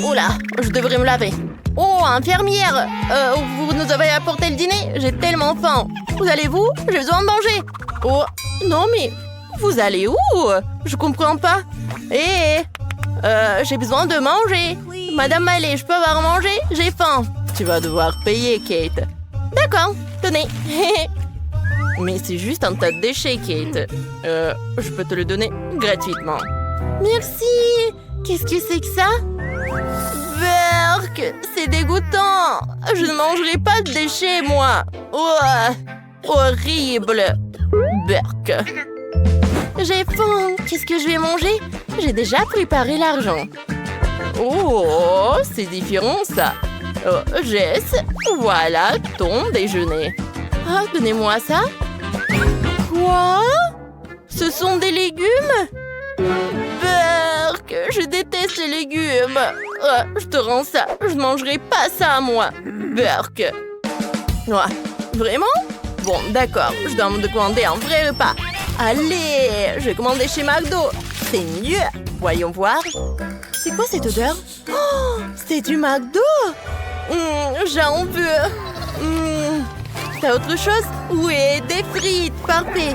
Oula, je devrais me laver. Oh, infirmière, vous nous avez apporté le dîner? J'ai tellement faim. Vous allez-vous? J'ai besoin de manger. Oh, non mais, vous allez où? Je comprends pas. J'ai besoin de manger. Madame Mallet, je peux avoir à manger? J'ai faim. Tu vas devoir payer, Kate. D'accord, tenez. Mais c'est juste un tas de déchets, Kate. Je peux te le donner gratuitement. Merci. Qu'est-ce que c'est que ça? Berk, c'est dégoûtant. Je ne mangerai pas de déchets, moi. Oh, horrible. Berk. J'ai faim. Qu'est-ce que je vais manger? J'ai déjà préparé l'argent. Oh, c'est différent, ça. Oh, Jess, voilà ton déjeuner. Ah, donnez-moi ça. Quoi? Ce sont des légumes? Berk, je déteste les légumes. Je te rends ça. Je ne mangerai pas ça, moi. Berk. Ouais, vraiment? Bon, d'accord. Je dois me commander un vrai repas. Allez, je vais commander chez McDo. C'est mieux. Voyons voir. C'est quoi cette odeur? Oh, c'est du McDo. J'en veux. T'as autre chose? Oui, des frites. Parfait.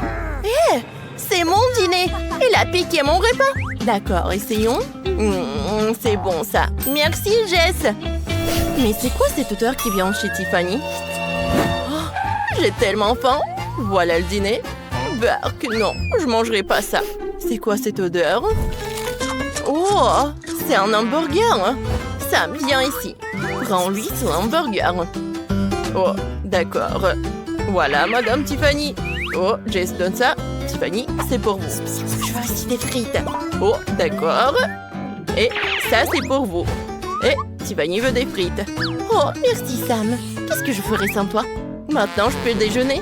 C'est mon dîner. Il a piqué mon repas. D'accord, essayons. C'est bon, ça. Merci, Jess. Mais c'est quoi cette odeur qui vient chez Tiffany? Oh, j'ai tellement faim. Voilà le dîner. Berk, non, je mangerai pas ça. C'est quoi cette odeur? Oh, c'est un hamburger. Sam, viens ici. Prends-lui son hamburger. Oh, d'accord. Voilà, Madame Tiffany. Oh, Jess donne ça. Tiffany, c'est pour vous. Je veux aussi des frites. Oh, d'accord. Et ça, c'est pour vous. Et Tiffany veut des frites. Oh, merci, Sam. Qu'est-ce que je ferais sans toi? Maintenant, je peux déjeuner.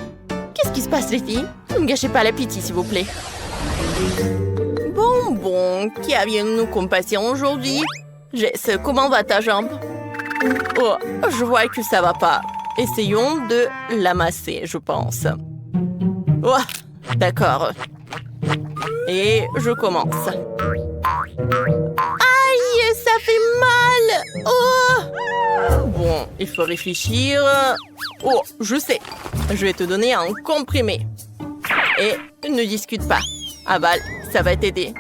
Qu'est-ce qui se passe, les filles? Ne me gâchez pas l'appétit, s'il vous plaît. Bon, qui avions-nous comme patient aujourd'hui? Jess, comment va ta jambe? Oh, je vois que ça va pas. Essayons de l'amasser, je pense. Oh, d'accord. Et je commence. Aïe, ça fait mal! Oh! Bon, il faut réfléchir. Oh, je sais. Je vais te donner un comprimé. Et ne discute pas. Avale, ça va t'aider.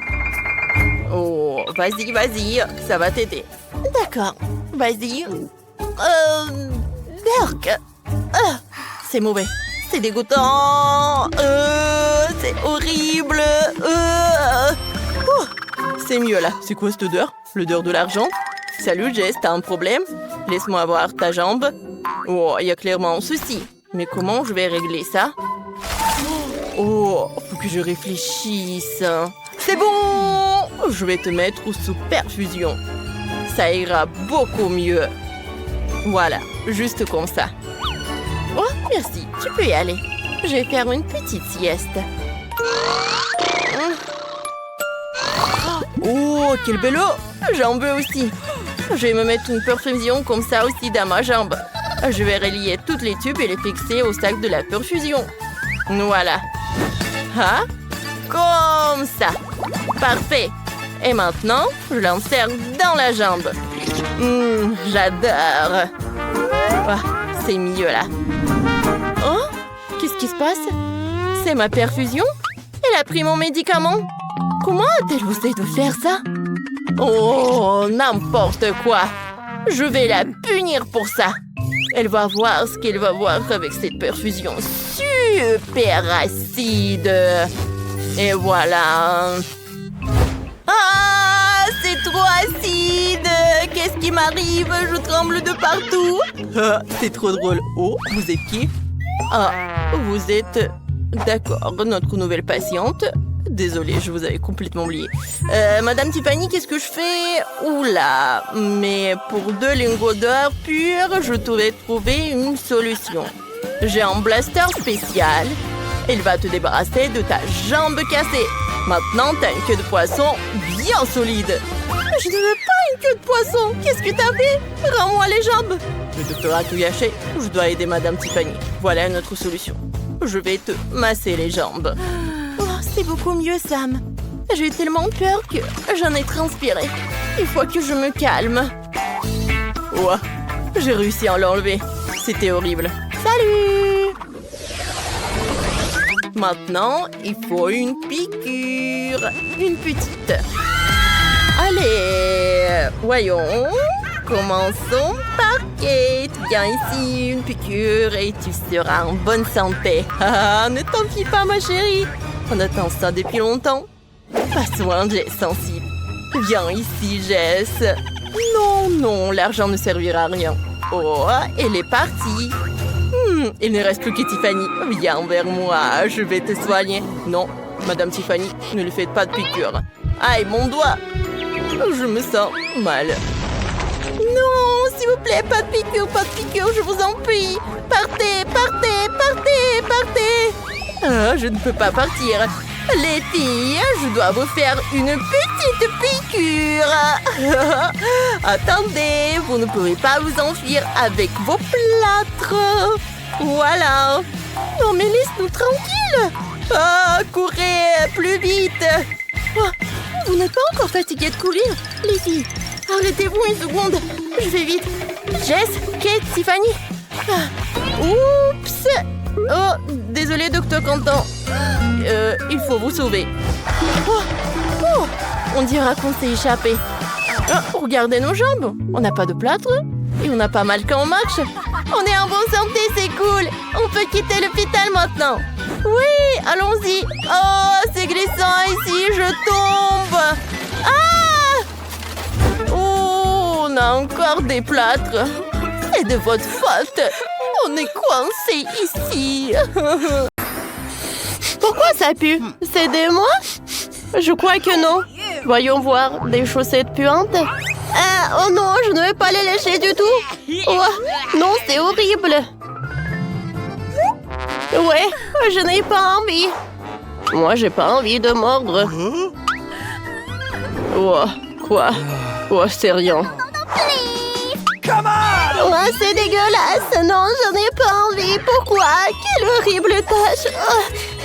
Oh, vas-y, ça va t'aider. D'accord, vas-y. Berk. C'est mauvais. C'est dégoûtant. C'est horrible. C'est mieux là. C'est quoi cette odeur? L'odeur de l'argent? Salut Jess, t'as un problème? Laisse-moi voir ta jambe. Oh, il y a clairement un souci. Mais comment je vais régler ça? Oh, faut que je réfléchisse. C'est bon! Je vais te mettre sous perfusion. Ça ira beaucoup mieux. Voilà, juste comme ça. Oh, merci, tu peux y aller. Je vais faire une petite sieste. Oh, quel bel eau! J'en veux aussi. Je vais me mettre une perfusion comme ça aussi dans ma jambe. Je vais relier toutes les tubes et les fixer au sac de la perfusion. Voilà. Ah, comme ça. Parfait. Et maintenant, je l'insère dans la jambe. J'adore. Oh, c'est mieux là. Oh, qu'est-ce qui se passe? C'est ma perfusion? Elle a pris mon médicament. Comment a-t-elle osé de faire ça? Oh, n'importe quoi. Je vais la punir pour ça. Elle va voir ce qu'elle va voir avec cette perfusion super acide. Et voilà. Ah, c'est trop acide. Qu'est-ce qui m'arrive? Je tremble de partout. Ah, c'est trop drôle. Oh, vous êtes qui? Ah, vous êtes... D'accord, notre nouvelle patiente. Désolée, je vous avais complètement oublié. Madame Tiffany, qu'est-ce que je fais? Oula, mais pour 2 lingots d'or purs, je devrais trouver une solution. J'ai un blaster spécial. Il va te débarrasser de ta jambe cassée. Maintenant, t'as une queue de poisson bien solide. Je ne veux pas une queue de poisson. Qu'est-ce que t'as fait? Rends-moi les jambes. Le docteur a tout gâché. Je dois aider Madame Tiffany. Voilà une autre solution. Je vais te masser les jambes. Oh, c'est beaucoup mieux, Sam. J'ai eu tellement peur que j'en ai transpiré. Il faut que je me calme. Ouah, j'ai réussi à l'enlever. C'était horrible. Salut! Maintenant, il faut une piqûre. Une petite. Allez, voyons. Commençons par Kate. Viens ici, une piqûre et tu seras en bonne santé. Ne t'en fie pas, ma chérie. On attend ça depuis longtemps. Pas soin, Jess sensible. Viens ici, Jess. Non, non, l'argent ne servira à rien. Oh, elle est partie. Il ne reste plus que Tiffany. Viens vers moi, je vais te soigner. Non, Madame Tiffany, ne lui faites pas de piqûre. Aïe, mon doigt. Je me sens mal. Non, s'il vous plaît, pas de piqûre, je vous en prie. Partez, partez, partez, partez. Ah, je ne peux pas partir. Les filles, je dois vous faire une petite piqûre. Attendez, vous ne pourrez pas vous enfuir avec vos plâtres. Voilà. Non, mais laisse-nous tranquilles. Ah, courez, plus vite. Oh, vous n'êtes pas encore fatigué de courir, les filles. Arrêtez-vous une seconde. Je vais vite. Jess, Kate, Tiffany. Oups. Oh, désolé, docteur Quentin. Il faut vous sauver. On dira qu'on s'est échappé. Oh, regardez nos jambes. On n'a pas de plâtre et on n'a pas mal quand on marche. On est en bonne santé, c'est cool. On peut quitter l'hôpital maintenant. Oui, allons-y. Oh, c'est glissant ici, je tombe. Ah! Oh, on a encore des plâtres. C'est de votre faute. On est coincé ici. Pourquoi ça pue? C'est de moi? Je crois que non. Voyons voir, des chaussettes puantes. Oh non, je ne vais pas les lécher du tout. Oh, non, c'est horrible. Ouais, je n'ai pas envie. Moi, j'ai pas envie de mordre. Oh, quoi? Oh, c'est rien. Oh, c'est dégueulasse. Non, j'en ai pas envie. Pourquoi? Quelle horrible tâche.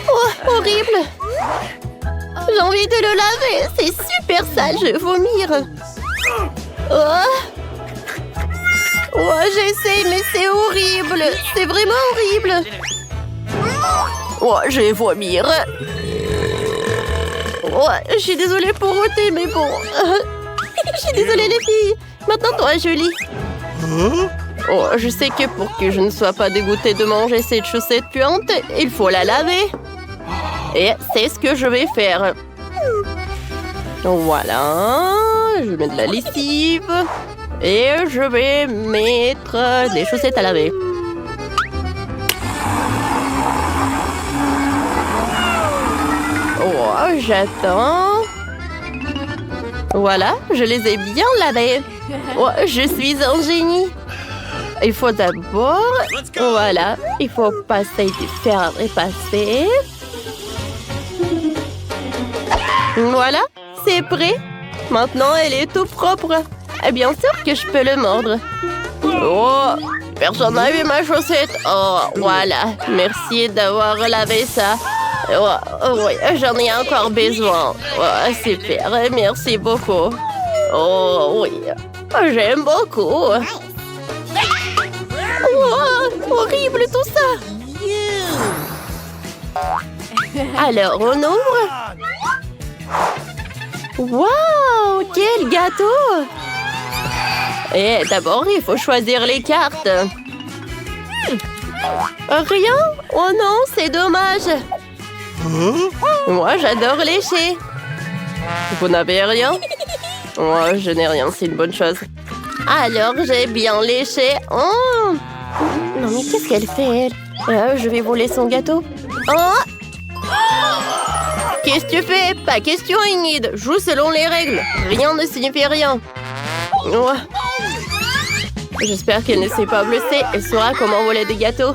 Oh, horrible. J'ai envie de le laver. C'est super sale, je vais vomir. Oh, j'essaie, mais c'est horrible. C'est vraiment horrible. Oh, je vais vomir. Oh, je suis désolée pour ôter, mais bon. Je suis désolée, les filles. Maintenant, toi, Julie. Oh, je sais que pour que je ne sois pas dégoûtée de manger cette chaussette puante, il faut la laver. Et c'est ce que je vais faire. Voilà. Je mets de la lessive. Et je vais mettre des chaussettes à laver. Oh, j'attends. Voilà, je les ai bien lavées. Oh, je suis un génie. Il faut d'abord... Voilà, il faut passer du fer à repasser. Voilà, c'est prêt. Maintenant, elle est tout propre. Et bien sûr que je peux le mordre. Oh, personne n'a vu ma chaussette. Oh, voilà. Merci d'avoir lavé ça. Oh, oui, j'en ai encore besoin. Oh, super, merci beaucoup. Oh, oui, j'aime beaucoup. Oh, horrible tout ça. Alors, on ouvre. Wow, quel gâteau! Et d'abord, il faut choisir les cartes. Rien? Oh non, c'est dommage. Moi, j'adore lécher. Vous n'avez rien? Moi, je n'ai rien, c'est une bonne chose. Alors, j'ai bien léché. Oh! Non, mais qu'est-ce qu'elle fait, elle? Je vais voler son gâteau. Oh! Qu'est-ce que tu fais? Pas question, Ingrid. Joue selon les règles. Rien ne signifie rien. Oh. J'espère qu'elle ne s'est pas blessée. Elle saura comment voler des gâteaux.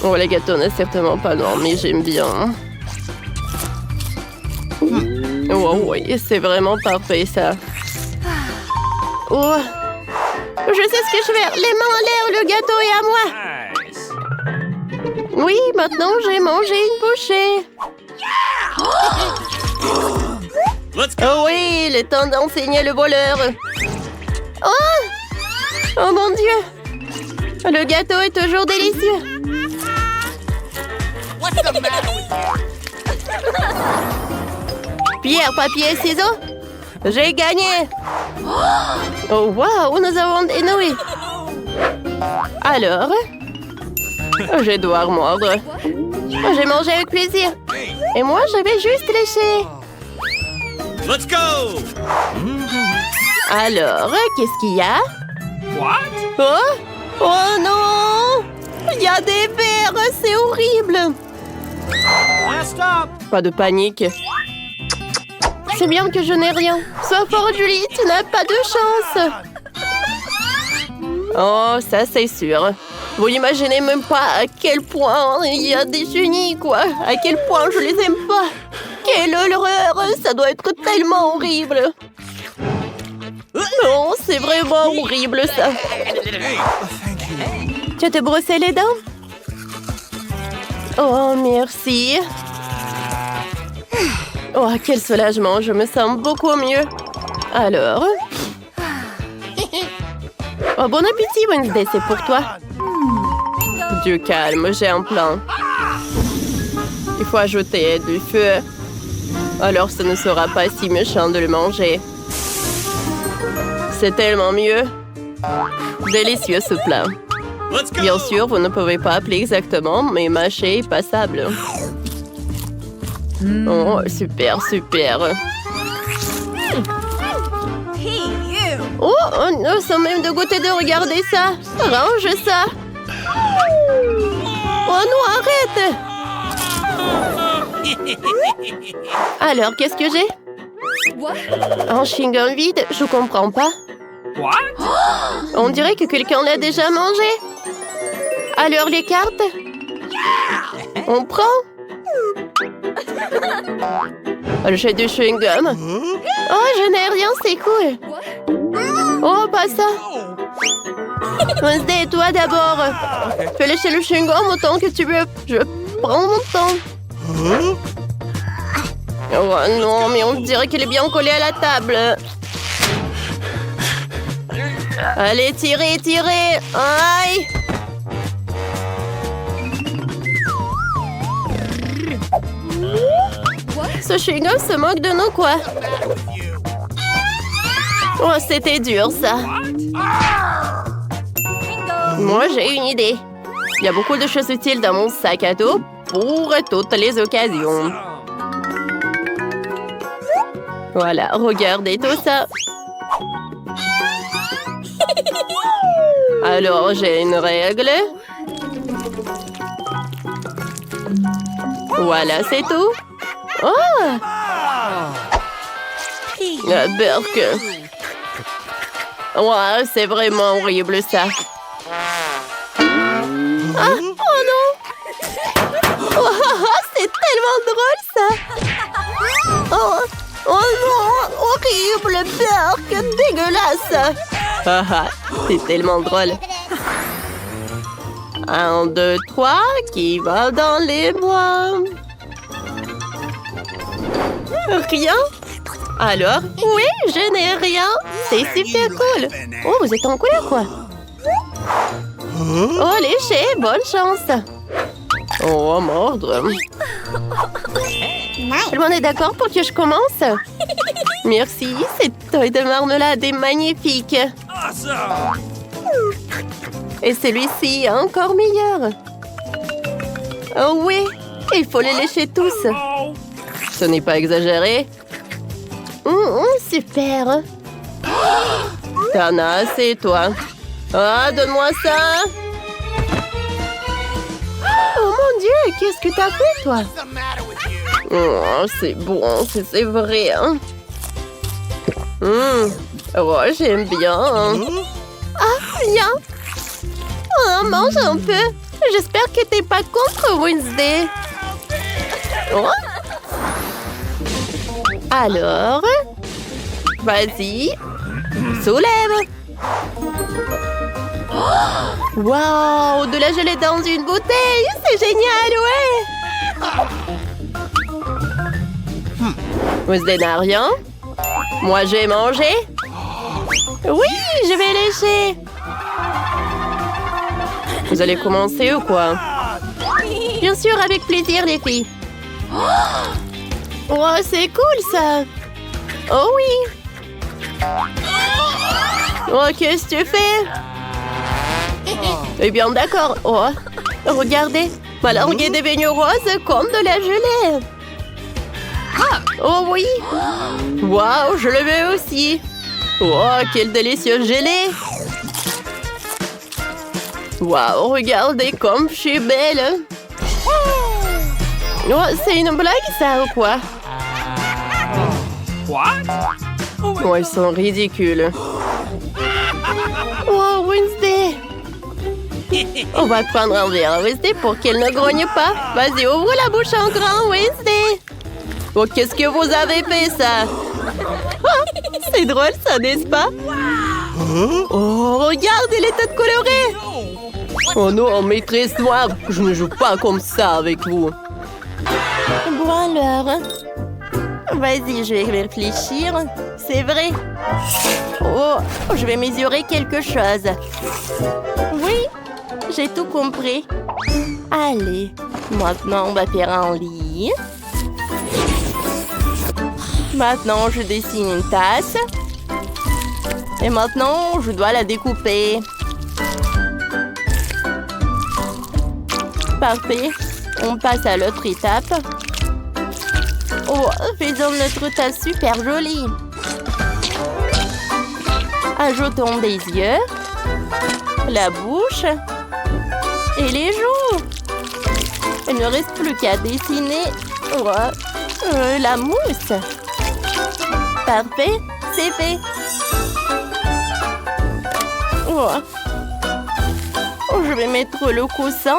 Oh, les gâteaux n'est certainement pas noir, mais j'aime bien. Oh, oui, c'est vraiment parfait, ça. Oh. Je sais ce que je vais faire. Les mains en l'air, le gâteau est à moi. Oui, maintenant j'ai mangé une bouchée. Oh oui, il est temps d'enseigner le voleur. Oh! Oh mon Dieu! Le gâteau est toujours délicieux. Pierre, papier, ciseaux. J'ai gagné. Oh, waouh, nous avons énoué. Alors, je vais devoir mordre. J'ai mangé avec plaisir. Et moi, je vais juste lécher. Let's go! Alors, qu'est-ce qu'il y a? What? Oh! Oh non! Il y a des vers, c'est horrible! Last stop! Pas de panique. C'est bien que je n'ai rien. Sois forte, Julie, tu n'as pas de chance. Oh, ça c'est sûr. Vous n'imaginez même pas à quel point il y a des génies, quoi. À quel point je les aime pas. Quelle horreur! Ça doit être tellement horrible. Non, c'est vraiment horrible, ça. Tu te brossé les dents? Oh, merci. Oh, quel soulagement. Je me sens beaucoup mieux. Alors? Oh, bon appétit, Wednesday, c'est pour toi. Du calme, j'ai un plan. Il faut ajouter du feu. Alors, ce ne sera pas si méchant de le manger. C'est tellement mieux. Délicieux, ce plat. Let's go! Bien sûr, vous ne pouvez pas appeler exactement, mais mâché est passable. Oh, super, super. Oh, nous sommes même de goûter de regarder ça. Range ça. Oh non, arrête. Alors, qu'est-ce que j'ai? Un chewing-gum vide? Je comprends pas. What? On dirait que quelqu'un l'a déjà mangé. Alors, les cartes? On prend? J'ai du chewing-gum. Oh, je n'ai rien, c'est cool. Oh, pas ça. Wednesday, toi d'abord. Fais lécher le chewing-gum autant que tu veux. Je prends mon temps. Oh non, mais on dirait qu'elle est bien collée à la table. Allez, tirez, tirez. Aïe. Ce chewing-gum se moque de nous, quoi. Oh, c'était dur, ça. Moi, j'ai une idée. Il y a beaucoup de choses utiles dans mon sac à dos pour toutes les occasions. Voilà, regardez tout ça. Alors, j'ai une règle. Voilà, c'est tout. Oh! La Burke. Ouais, c'est vraiment horrible, ça. Ah! Oh non! Oh, c'est tellement drôle, ça! Oh! Oh non! Horrible, Burke! Dégueulasse! Ah ah, c'est tellement drôle. 1, 2, 3, qui va dans les bois? Rien? Alors? Oui, je n'ai rien. C'est super cool. Oh, vous êtes en couleur, quoi? Oh, léché, bonne chance. Oh, mordre. Tout le monde est d'accord pour que je commence? Merci, cette taille de marmelade est magnifique. Awesome! Et celui-ci est encore meilleur. Oh oui, il faut les lécher tous. Oh! Ce n'est pas exagéré. Super. T'en as assez, toi. Ah, donne-moi ça. Oh mon Dieu, qu'est-ce que t'as fait, toi? Oh, c'est bon, c'est vrai. Hein? Oh, j'aime bien. Ah, bien. Oh, mange un peu. J'espère que t'es pas contre Wednesday. Oh. Alors, vas-y, soulève. Waouh, de la gelée dans une bouteille, c'est génial, ouais. Wednesday n'a rien. Moi, j'ai mangé. Oui, je vais lécher. Vous allez commencer ou quoi? Bien sûr, avec plaisir, les filles. Oh, c'est cool, ça. Oh oui. Oh, qu'est-ce que tu fais? Eh bien, d'accord. Oh, regardez. Ma langue est devenue rose comme de la gelée. Oh oui. Waouh, je le veux aussi. Oh, quel délicieux gelée. Waouh, regardez comme je suis belle. Oh, c'est une blague, ça, ou quoi? What? Oh, ils sont ridicules. Oh, Wednesday. On va prendre un verre à Wednesday pour qu'elle ne grogne pas. Vas-y, ouvre la bouche en grand, Wednesday. Oh, qu'est-ce que vous avez fait, ça? Oh, c'est drôle, ça, n'est-ce pas? Oh, regarde, elle est toute colorée. Oh non, maîtresse noire, je ne joue pas comme ça avec vous. Bon alors. Vas-y, je vais réfléchir. C'est vrai. Oh, je vais mesurer quelque chose. Oui, j'ai tout compris. Allez, maintenant on va faire un lit. Maintenant, je dessine une tasse. Et maintenant, je dois la découper. Parfait. On passe à l'autre étape. Oh, faisons notre tasse super jolie. Ajoutons des yeux, la bouche et les joues. Il ne reste plus qu'à dessiner la mousse. Parfait, c'est fait. Oh. Je vais mettre le coussin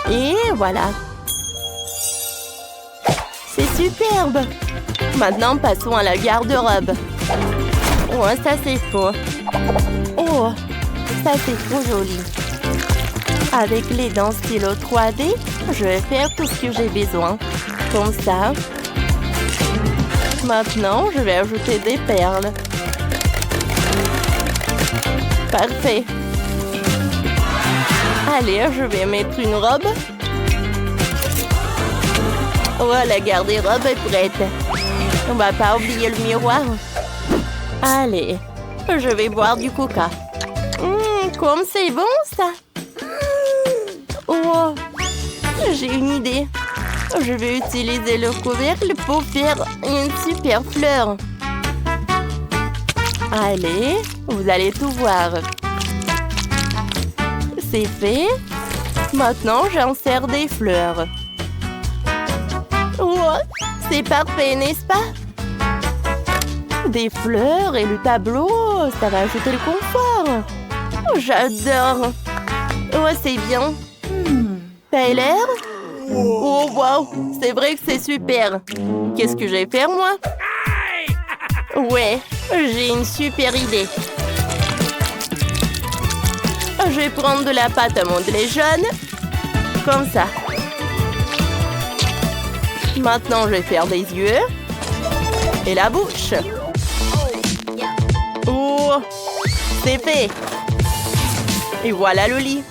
et voilà. C'est superbe. Maintenant, passons à la garde-robe. Oh, ça c'est faux. Oh, ça c'est trop joli. Avec les dents stylo 3D, je vais faire tout ce que j'ai besoin. Comme ça. Maintenant, je vais ajouter des perles. Parfait. Allez, je vais mettre une robe. Oh, la garde-robe est prête. On va pas oublier le miroir. Allez, je vais boire du coca. Comme c'est bon, ça. Oh, j'ai une idée. Je vais utiliser le couvercle pour faire une super fleur. Allez, vous allez tout voir. C'est fait. Maintenant, j'insère des fleurs. Oh, c'est parfait, n'est-ce pas? Des fleurs et le tableau, ça va ajouter le confort. Oh, j'adore. Oh, c'est bien. Tyler? Oh, wow, c'est vrai que c'est super. Qu'est-ce que je vais faire, moi? Ouais, j'ai une super idée. Je vais prendre de la pâte à modeler jaune. Comme ça. Maintenant, je vais faire des yeux. Et la bouche. Oh, c'est fait. Et voilà le lit.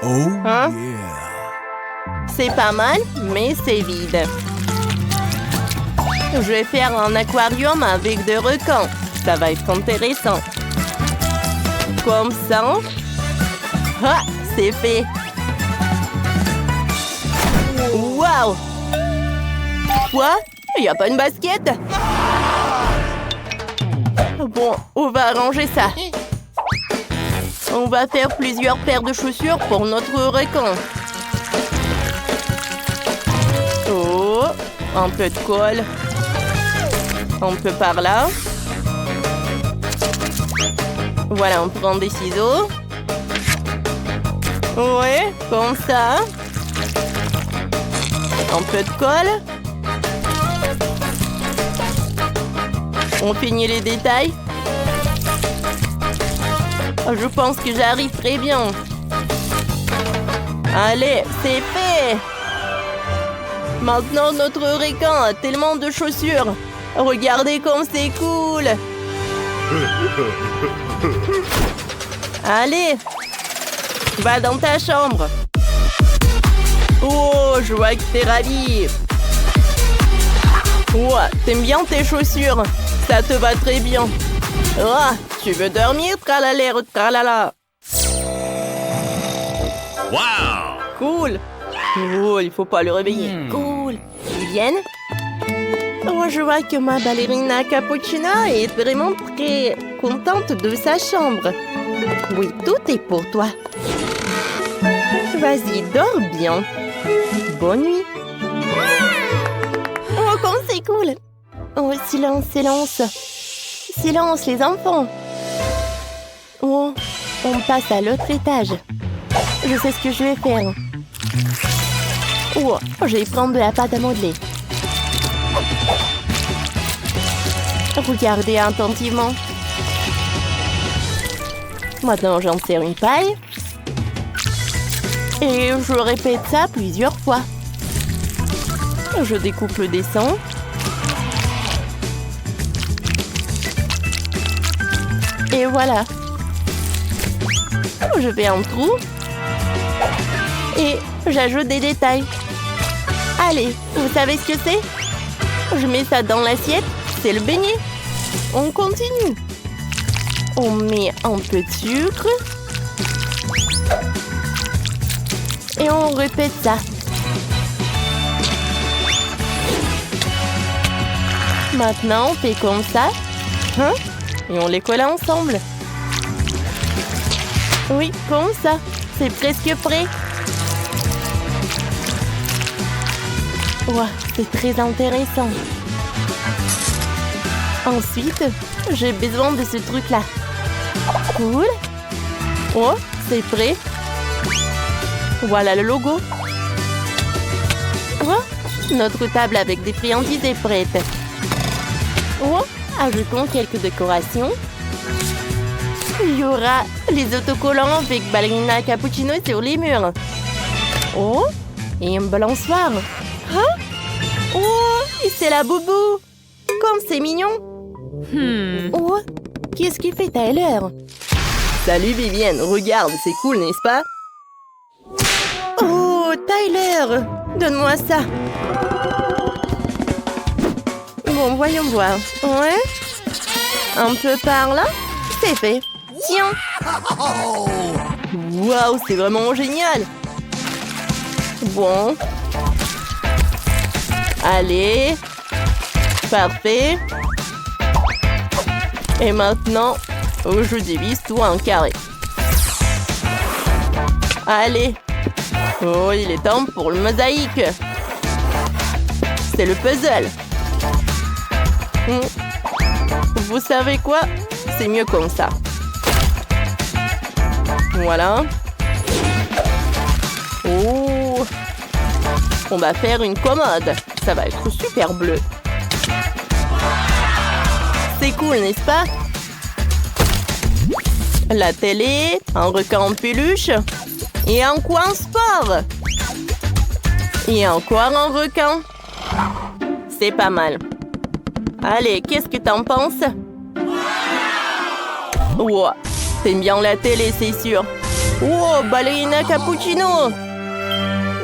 Oh, Hein? yeah. C'est pas mal, mais c'est vide. Je vais faire un aquarium avec des requins. Ça va être intéressant. Comme ça. Ah, c'est fait. Waouh! Quoi? Il n'y a pas une basket? Bon, on va arranger ça. On va faire plusieurs paires de chaussures pour notre requin. Oh, un peu de colle. Un peu par là. Voilà, on prend des ciseaux. Ouais, comme ça. Un peu de colle. On finit les détails. Je pense que j'arrive très bien. Allez, c'est fait. Maintenant, notre requin a tellement de chaussures. Regardez comme c'est cool. Allez, va dans ta chambre. Oh, je vois que t'es ravie. Oh, t'aimes bien tes chaussures. Ça te va très bien. Oh, tu veux dormir, tralala, tralala. Wow! Cool. Oh, il faut pas le réveiller. Cool. Ils viennent? Oh, je vois que ma ballerina Cappuccino est vraiment très contente de sa chambre. Oui, tout est pour toi. Vas-y, dors bien. Bonne nuit. Oh, comme c'est cool. Oh, silence, silence. Silence, les enfants. Oh, on passe à l'autre étage. Je sais ce que je vais faire. Oh, je vais prendre de la pâte à modeler. Regardez attentivement. Maintenant, j'en sers une paille. Et je répète ça plusieurs fois. Je découpe le dessin. Et voilà. Je fais un trou. Et j'ajoute des détails. Allez, vous savez ce que c'est? Je mets ça dans l'assiette. C'est le beignet. On continue. On met un peu de sucre. Et on répète ça. Maintenant, on fait comme ça. Hein? Et on les colle ensemble. Oui, comme ça. C'est presque prêt. Wow, c'est très intéressant. Ensuite, j'ai besoin de ce truc-là. Cool. Oh, c'est prêt. Voilà le logo. Oh, notre table avec des friandises est prête. Oh, ajoutons quelques décorations. Il y aura les autocollants avec ballerina Cappuccino sur les murs. Oh, et un balançoire. Hein? Oh, et c'est la boubou. Comme c'est mignon. Oh, qu'est-ce qu'il fait Tyler? Salut Vivienne, regarde, c'est cool, n'est-ce pas? Oh, Tyler, donne-moi ça. Bon, voyons voir. Ouais. Un peu par là. C'est fait. Tiens. Waouh, c'est vraiment génial. Bon. Allez. Parfait. Et maintenant, je divise tout en carré. Allez. Oh, il est temps pour le mosaïque. C'est le puzzle. Vous savez quoi? C'est mieux comme ça. Voilà. Oh. On va faire une commode. Ça va être super bleu. C'est cool, n'est-ce pas? La télé, un requin en peluche et un coin sport. Et encore un requin. C'est pas mal. Allez, qu'est-ce que t'en penses? Wow, t'aimes bien la télé, c'est sûr. Wow, ballerina Cappuccino.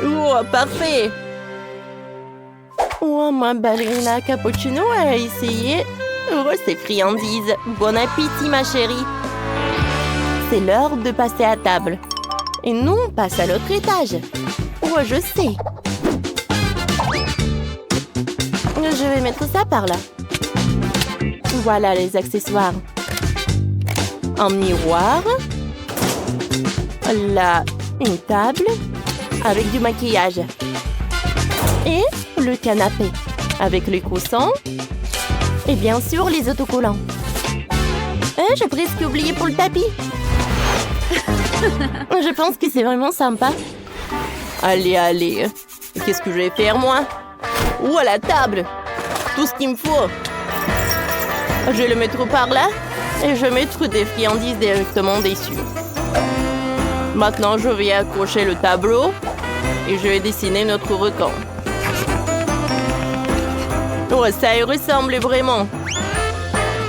Wow, parfait. Wow, ma ballerina Cappuccino a essayé. Oh, ces friandises. Bon appétit, ma chérie. C'est l'heure de passer à table. Et nous, on passe à l'autre étage. Oh, je sais. Je vais mettre ça par là. Voilà les accessoires. Un miroir. Là, une table avec du maquillage. Et le canapé avec les coussins. Et bien sûr, les autocollants. J'ai presque oublié pour le tapis. Je pense que c'est vraiment sympa. Allez, allez. Qu'est-ce que je vais faire, moi? Ou à la table. Tout ce qu'il me faut. Je vais le mettre par là. Et je vais mettre des friandises directement dessus. Maintenant, je vais accrocher le tableau. Et je vais dessiner notre requin. Oh, ça y ressemble vraiment.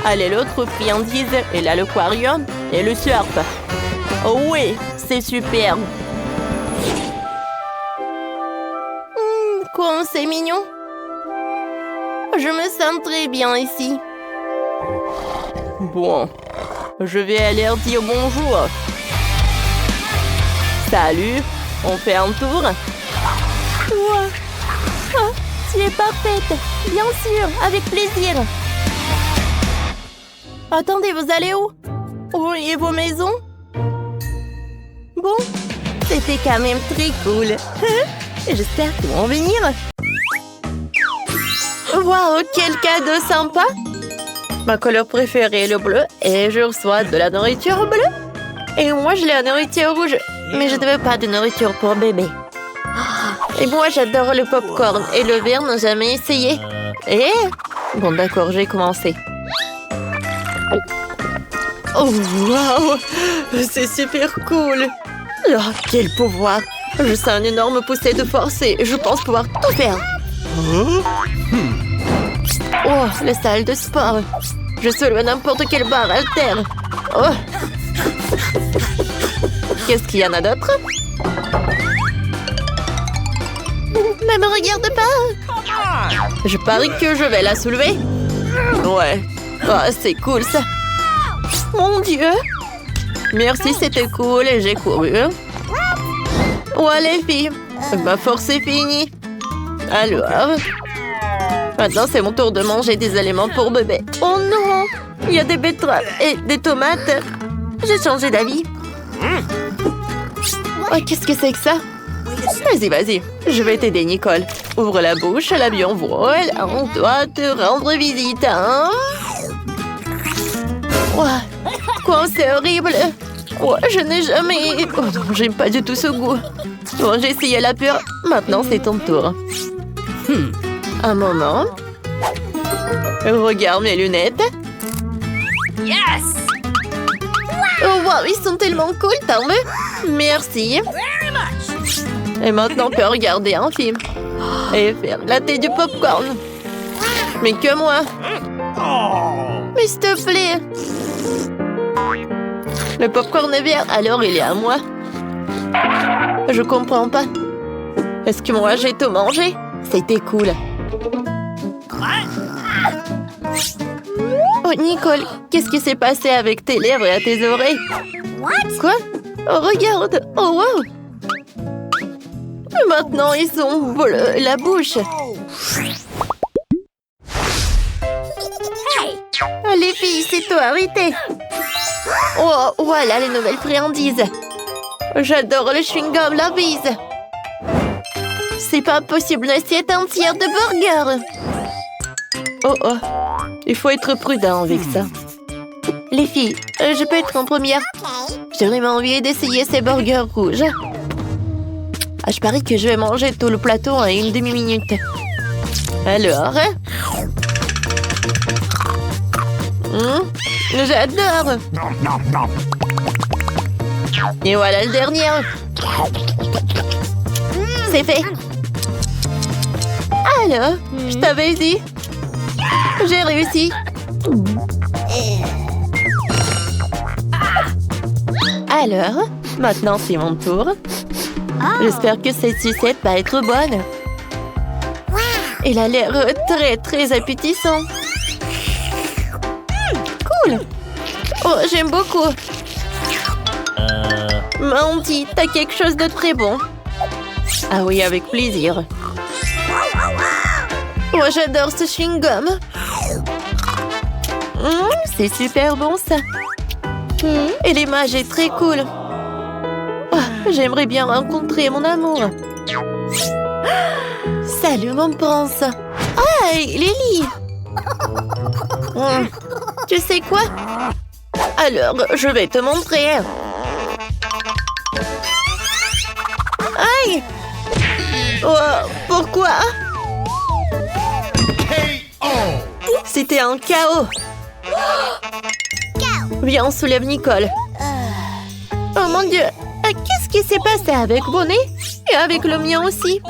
Allez, l'autre friandise. Et là, l'aquarium et le surf. Oh oui, c'est super. Quoi, c'est mignon. Je me sens très bien ici. Bon, je vais aller leur dire bonjour. Salut, on fait un tour. Wow. Oh, tu es parfaite. Bien sûr, avec plaisir. Attendez, vous allez où? Où est vos maisons? Bon, c'était quand même très cool. J'espère qu'ils vont venir. Waouh, quel cadeau sympa! Ma couleur préférée est le bleu et je reçois de la nourriture bleue. Et moi, je la nourriture rouge. Mais je ne veux pas de nourriture pour bébé. Et moi, j'adore le popcorn et le verre n'a jamais essayé. Et... Bon, d'accord, j'ai commencé. Oh, waouh! C'est super cool! Oh, quel pouvoir! Je sens une énorme poussée de force et je pense pouvoir tout faire. Oh, la salle de sport. Je soulève n'importe quelle barre alterne. Oh. Qu'est-ce qu'il y en a d'autre? Ne me regarde pas. Je parie que je vais la soulever. Ouais. Oh, c'est cool ça. Mon Dieu. Merci, c'était cool et j'ai couru. Ouais, les filles. Ma force est finie. Alors... Maintenant, c'est mon tour de manger des aliments pour bébé. Oh non! Il y a des betteraves et des tomates. J'ai changé d'avis. Oh, qu'est-ce que c'est que ça? Vas-y, vas-y. Je vais t'aider, Nicole. Ouvre la bouche, l'avion vole. On doit te rendre visite, hein? Oh, quoi, c'est horrible. Oh, je n'ai jamais... Oh non, j'aime pas du tout ce goût. Bon, j'ai essayé la pure. Maintenant, c'est ton tour. Un moment. Regarde mes lunettes. Yes! Oh wow, ils sont tellement cool, t'en veux? Merci. Et maintenant, on peut regarder un film. Et faire glater du popcorn. Mais que moi. Mais s'il te plaît. Le popcorn est vert, alors il est à moi. Je comprends pas. Est-ce que moi j'ai tout mangé? C'était cool. Oh, Nicole, qu'est-ce qui s'est passé avec tes lèvres et à tes oreilles? Quoi? Oh, regarde! Oh, wow! Maintenant, ils sont bleus, la bouche. Oh, les filles, c'est toi, arrêtez! Oh, voilà les nouvelles friandises. J'adore le chewing-gum, la bise. C'est pas possible, une assiette entière de burgers. Oh oh, il faut être prudent avec ça. Les filles, je peux être en première. J'ai vraiment envie d'essayer ces burgers rouges. Ah, je parie que je vais manger tout le plateau en une demi-minute. Alors? J'adore. Et voilà le dernier. C'est fait. Alors, je t'avais dit. J'ai réussi. Alors, maintenant c'est mon tour. J'espère que cette sucette va être bonne. Elle a l'air très très appétissant. Cool. Oh, j'aime beaucoup. Mandy, t'as quelque chose de très bon. Ah oui, avec plaisir. Oh, j'adore ce chewing-gum. C'est super bon, ça. Et l'image est très cool. Oh, j'aimerais bien rencontrer mon amour. Salut, mon prince. Hey, Lily. Tu sais quoi? Alors, je vais te montrer. Aïe! Oh, pourquoi? C'était un chaos. Viens, on soulève Nicole. Oh mon Dieu! Qu'est-ce qui s'est passé avec Bonnet? Et avec le mien aussi?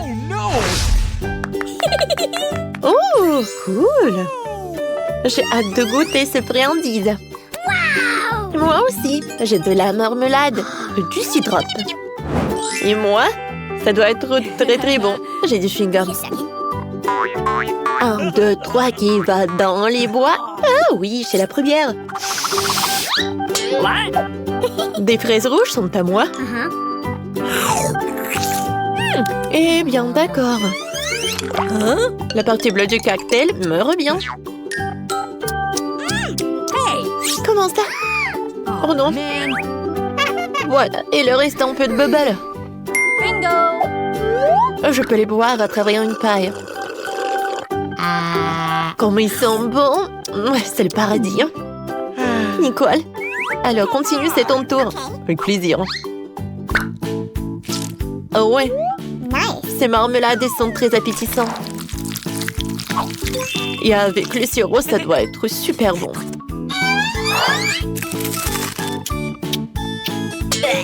Oh, cool! J'ai hâte de goûter ces friandises. Moi aussi, j'ai de la marmelade, du syrup. Et moi, ça doit être très très bon. J'ai du chewing-gum. 1, 2, 3, qui va dans les bois? Ah oui, c'est la première. Des fraises rouges sont à moi. Eh bien, d'accord. La partie bleue du cocktail me revient. Comment ça? Oh non. Voilà, et le reste un peu de bubble. Je peux les boire à travers une paille. Comme ils sont bons. C'est le paradis. Nicole. Alors, continue, c'est ton tour. Avec plaisir. Oh ouais. Ces marmelades sont très appétissantes. Et avec le sirop, ça doit être super bon.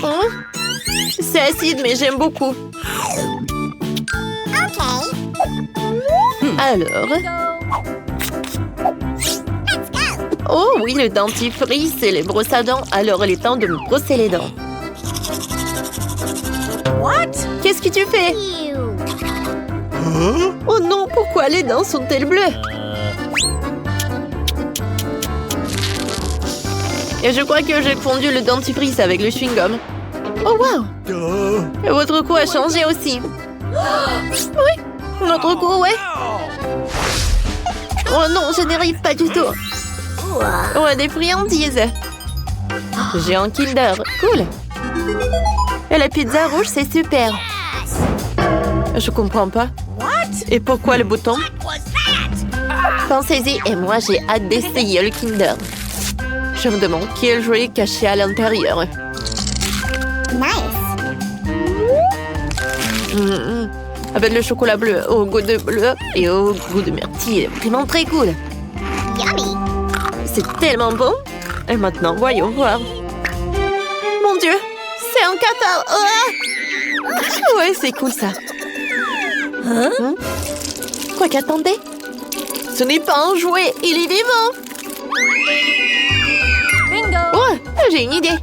Oh, c'est acide, mais j'aime beaucoup. Alors... Oh oui, le dentifrice et les brosses à dents. Alors, il est temps de me brosser les dents. Qu'est-ce que tu fais? Oh non, pourquoi les dents sont-elles bleues? Et je crois que j'ai fondu le dentifrice avec le chewing-gum. Oh wow! Et votre cou a changé aussi. Oui, notre cou, ouais. Oh non, je n'y arrive pas du tout. Oh, des friandises. J'ai un Kinder, cool. Et la pizza rouge, c'est super. Je comprends pas. Et pourquoi le bouton? Pensez-y, et moi j'ai hâte d'essayer le Kinder. Je me demande quel jouet est caché à l'intérieur. Avec le chocolat bleu au goût de bleu et au goût de myrtille, vraiment très cool. C'est tellement bon. Et maintenant, voyons voir. Mon Dieu, c'est un cathare. Ouais, c'est cool ça. Quoi qu'attendez? Ce n'est pas un jouet, il est vivant. Oh, j'ai une idée.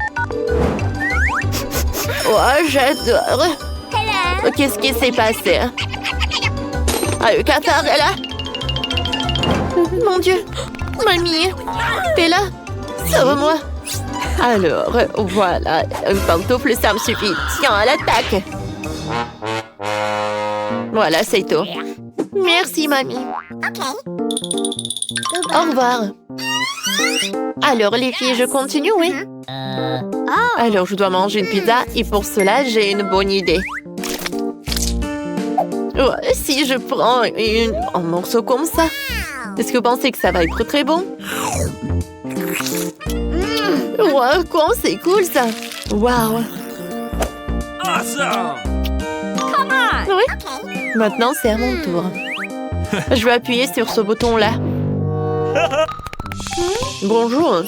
Oh, j'adore. Oh, qu'est-ce qui s'est passé? Ah, le cathare est là. Mon Dieu. Mamie, t'es là? Sauve-moi. Alors, voilà. Une pantoufle, ça me suffit. Tiens, à l'attaque. Voilà, c'est tout. Merci, mamie. Au revoir. Alors, les filles, je continue, oui? Alors, je dois manger une pizza et pour cela, j'ai une bonne idée. Oh, si je prends un morceau comme ça, est-ce que vous pensez que ça va être très bon? Wow, quoi, c'est cool ça! Wow! Awesome! Oui? Maintenant, c'est à mon tour. Je vais appuyer sur ce bouton-là. Bonjour!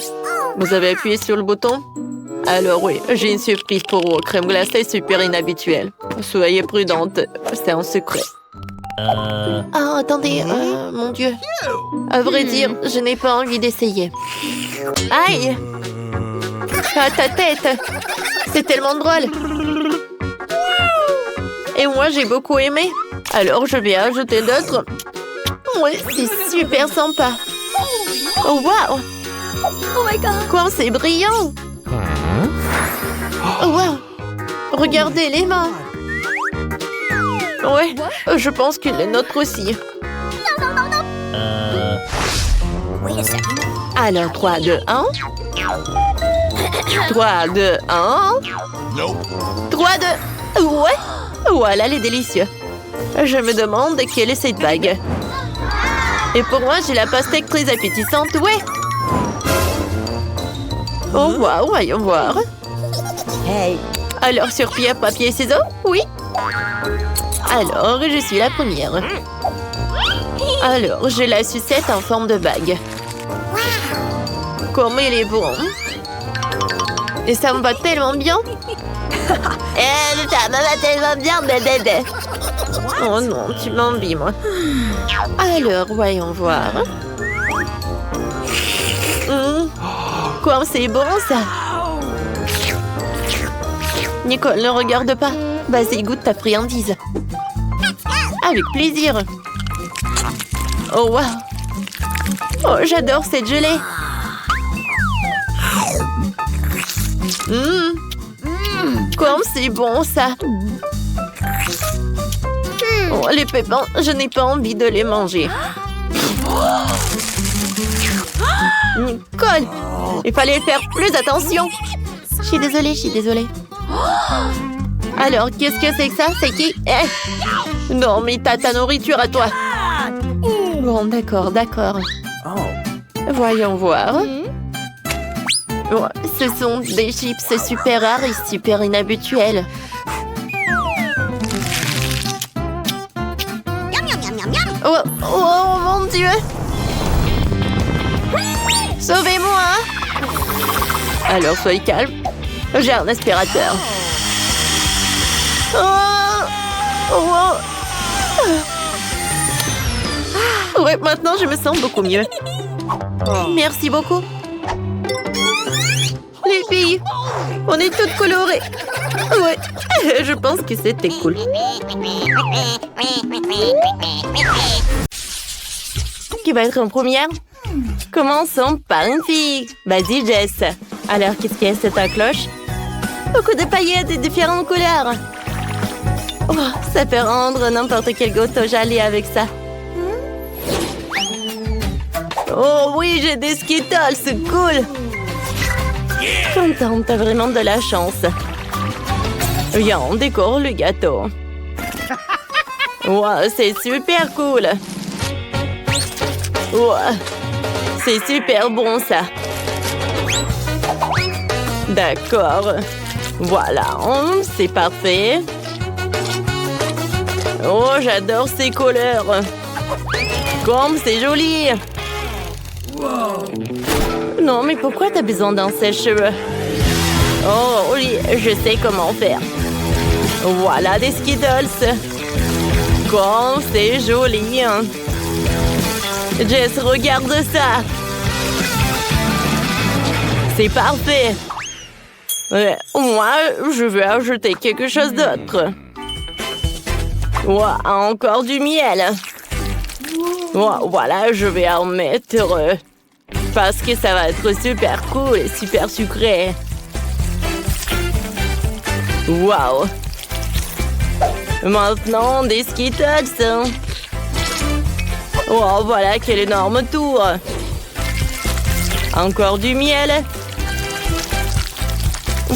Vous avez appuyé sur le bouton? Alors oui, j'ai une surprise pour vous. Crème glacée super inhabituelle. Soyez prudente, c'est un secret. Ah, attendez, mon Dieu. À vrai dire, je n'ai pas envie d'essayer. Aïe! Ah, ta tête! C'est tellement drôle! Et moi, j'ai beaucoup aimé. Alors, je vais ajouter d'autres. Ouais, c'est super sympa. Oh, wow! Oh my god! Quoi, c'est brillant! Oh, wow! Regardez les mains! Ouais, je pense que les nôtres aussi. Alors, 3, 2, 1. 3, 2, 1. 3, 2... Ouais! Voilà les délicieux. Je me demande quelle est cette bague. Et pour moi, j'ai la pastèque très appétissante, ouais! Oh, wow, voyons voir. Hey! Alors, sur pierre, papier, ciseaux? Oui! Alors, je suis la première. Alors, j'ai la sucette en forme de bague. Comme il est bon! Et ça me va tellement bien! Ça me va tellement bien, bébé! Oh non, tu m'envies, moi. Alors, voyons voir. Quoi, c'est bon, ça? Nicole, ne regarde pas. Vas-y, goûte ta friandise. Avec plaisir. Oh, wow. Oh, j'adore cette gelée. Comme c'est bon, ça. Oh, les pépins, je n'ai pas envie de les manger. Nicole, il fallait faire plus attention. Je suis désolée. Alors, qu'est-ce que c'est que ça? C'est qui? Non, mais t'as ta nourriture à toi. Bon, d'accord. Voyons voir. Oh, ce sont des chips super rares et super inhabituels. Oh mon Dieu! Sauvez-moi! Alors, soyez calme. J'ai un aspirateur. Ouais, maintenant, je me sens beaucoup mieux. Merci beaucoup. Les filles, on est toutes colorées. Ouais, je pense que c'était cool. Qui va être en première? Commençons par une fille. Vas-y, Jess. Alors, qu'est-ce qu'il y a sur ta cloche? Beaucoup de paillettes et différentes couleurs. Oh, ça peut rendre n'importe quel gâteau joli avec ça. Oh oui, j'ai des Skittles, c'est cool. Contente, t'as vraiment de la chance. Viens, on décore le gâteau. Wow, c'est super cool. Wow, c'est super bon, ça. D'accord. Voilà, c'est parfait. Oh, j'adore ces couleurs. Comme c'est joli. Non, mais pourquoi t'as besoin d'un sèche-cheveux? Oh, oui, je sais comment faire. Voilà des Skittles. Comme c'est joli. Jess, regarde ça. C'est parfait. Ouais, moi, je vais ajouter quelque chose d'autre. Wow, encore du miel. Wow, voilà, je vais en mettre parce que ça va être super cool et super sucré. Wow. Maintenant, des Skittles. Oh, voilà, quel énorme tour. Encore du miel.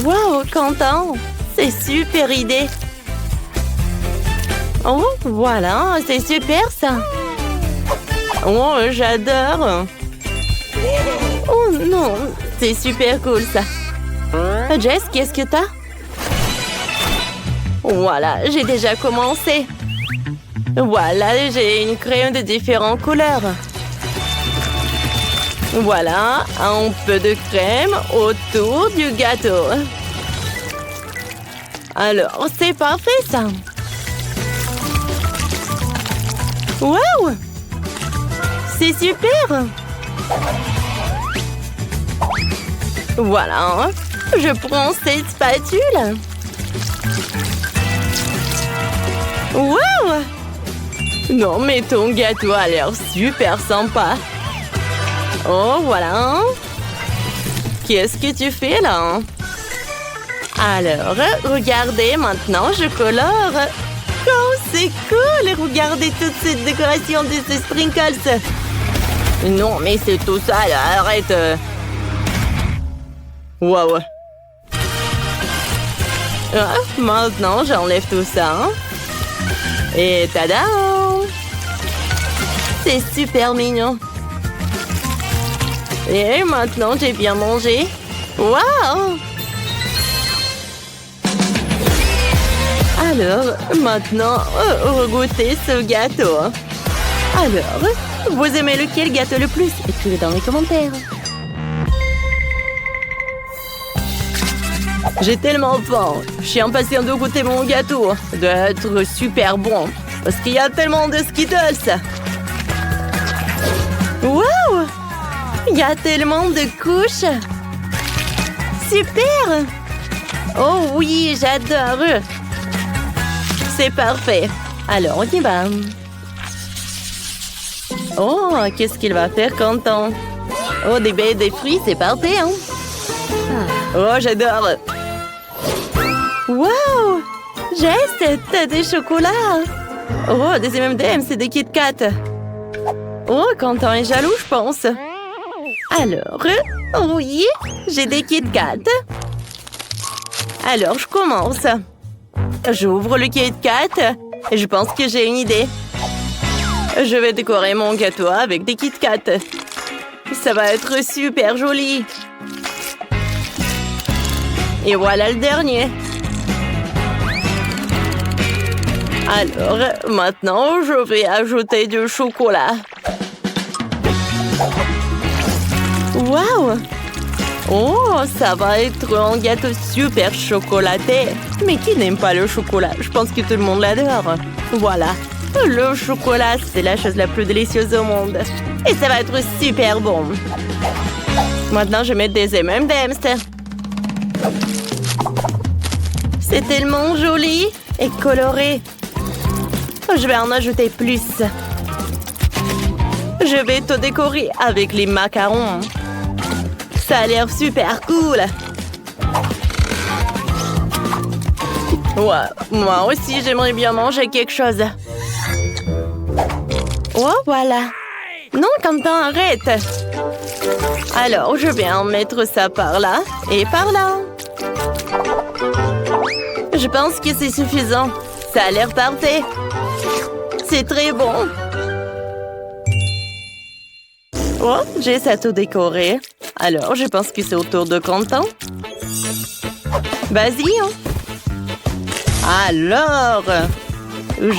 Wow, Quentin, c'est super idée. Oh, voilà, c'est super ça. Oh, j'adore. Oh non, c'est super cool ça. Jess, qu'est-ce que t'as? Voilà, j'ai déjà commencé. Voilà, j'ai une crème de différentes couleurs. Voilà, un peu de crème autour du gâteau. Alors, c'est parfait ça. Wow! C'est super! Voilà, je prends cette spatule. Wow! Non, mais ton gâteau a l'air super sympa. Oh, voilà. Qu'est-ce que tu fais là? Alors, regardez, maintenant, je colore. Oh, c'est cool! Regardez toute cette décoration de ces sprinkles. Non, mais c'est tout ça, là. Arrête. Wow. Ah, maintenant, j'enlève tout ça. Et tada! C'est super mignon. Et maintenant, j'ai bien mangé. Wow! Alors, maintenant, goûtez ce gâteau. Alors, vous aimez lequel gâteau le plus? Écrivez dans les commentaires. J'ai tellement faim. Je suis impatient de goûter mon gâteau. Il doit être super bon. Parce qu'il y a tellement de Skittles. Wow! Il y a tellement de couches. super! Oh oui, j'adore! C'est parfait. Alors, on y va. Oh, qu'est-ce qu'il va faire, Quentin? Oh, des baies et des fruits, c'est parfait, hein? Oh, j'adore! Wow! Jess, t'as des chocolats! Oh, des M&M's, c'est des Kit Kat! Oh, Quentin est jaloux, je pense. Alors, oui, j'ai des Kit Kat. Alors, je commence. J'ouvre le Kit Kat et je pense que j'ai une idée. Je vais décorer mon gâteau avec des Kit Kat. Ça va être super joli. Et voilà le dernier. Alors, maintenant, je vais ajouter du chocolat. Waouh! Oh, ça va être un gâteau super chocolaté. Mais qui n'aime pas le chocolat? Je pense que tout le monde l'adore. Voilà. Le chocolat, c'est la chose la plus délicieuse au monde. Et ça va être super bon. Maintenant, je vais mettre des M&M's. C'est tellement joli et coloré. Je vais en ajouter plus. Je vais tout décorer avec les macarons. Ça a l'air super cool. Ouais, moi aussi, j'aimerais bien manger quelque chose. Oh, voilà. Non, Quentin, arrête. Alors, je vais en mettre ça par là et par là. Je pense que c'est suffisant. Ça a l'air parfait. C'est très bon. Oh, j'ai ça tout décoré. Alors, je pense que c'est au tour de Quentin. Vas-y, hein. Alors,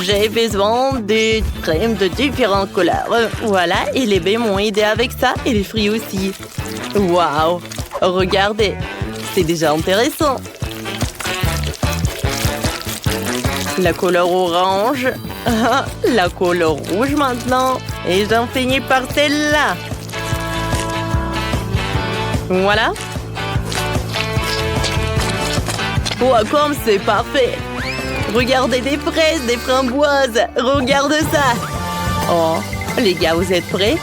j'ai besoin de crèmes de différentes couleurs. Voilà, et les baies m'ont aidé avec ça, et les fruits aussi. Waouh! Regardez, c'est déjà intéressant. La couleur orange. La couleur rouge maintenant. Et j'en finis par celle-là. Voilà. Oh, comme c'est parfait. Regardez des fraises, des framboises. Regarde ça. Oh, les gars, vous êtes prêts?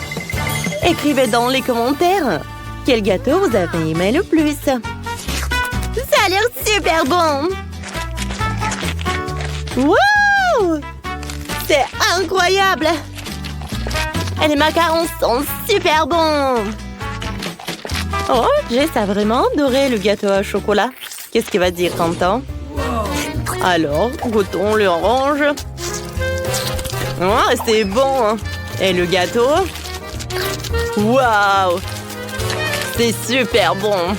Écrivez dans les commentaires. Quel gâteau vous avez aimé le plus? Ça a l'air super bon. Wow! C'est incroyable! Et les macarons sont super bons! Oh, Jess a vraiment adoré le gâteau au chocolat. Qu'est-ce qu'il va dire, Quentin? Alors, goûtons l'orange. Oh, c'est bon! Et le gâteau? Waouh! C'est super bon!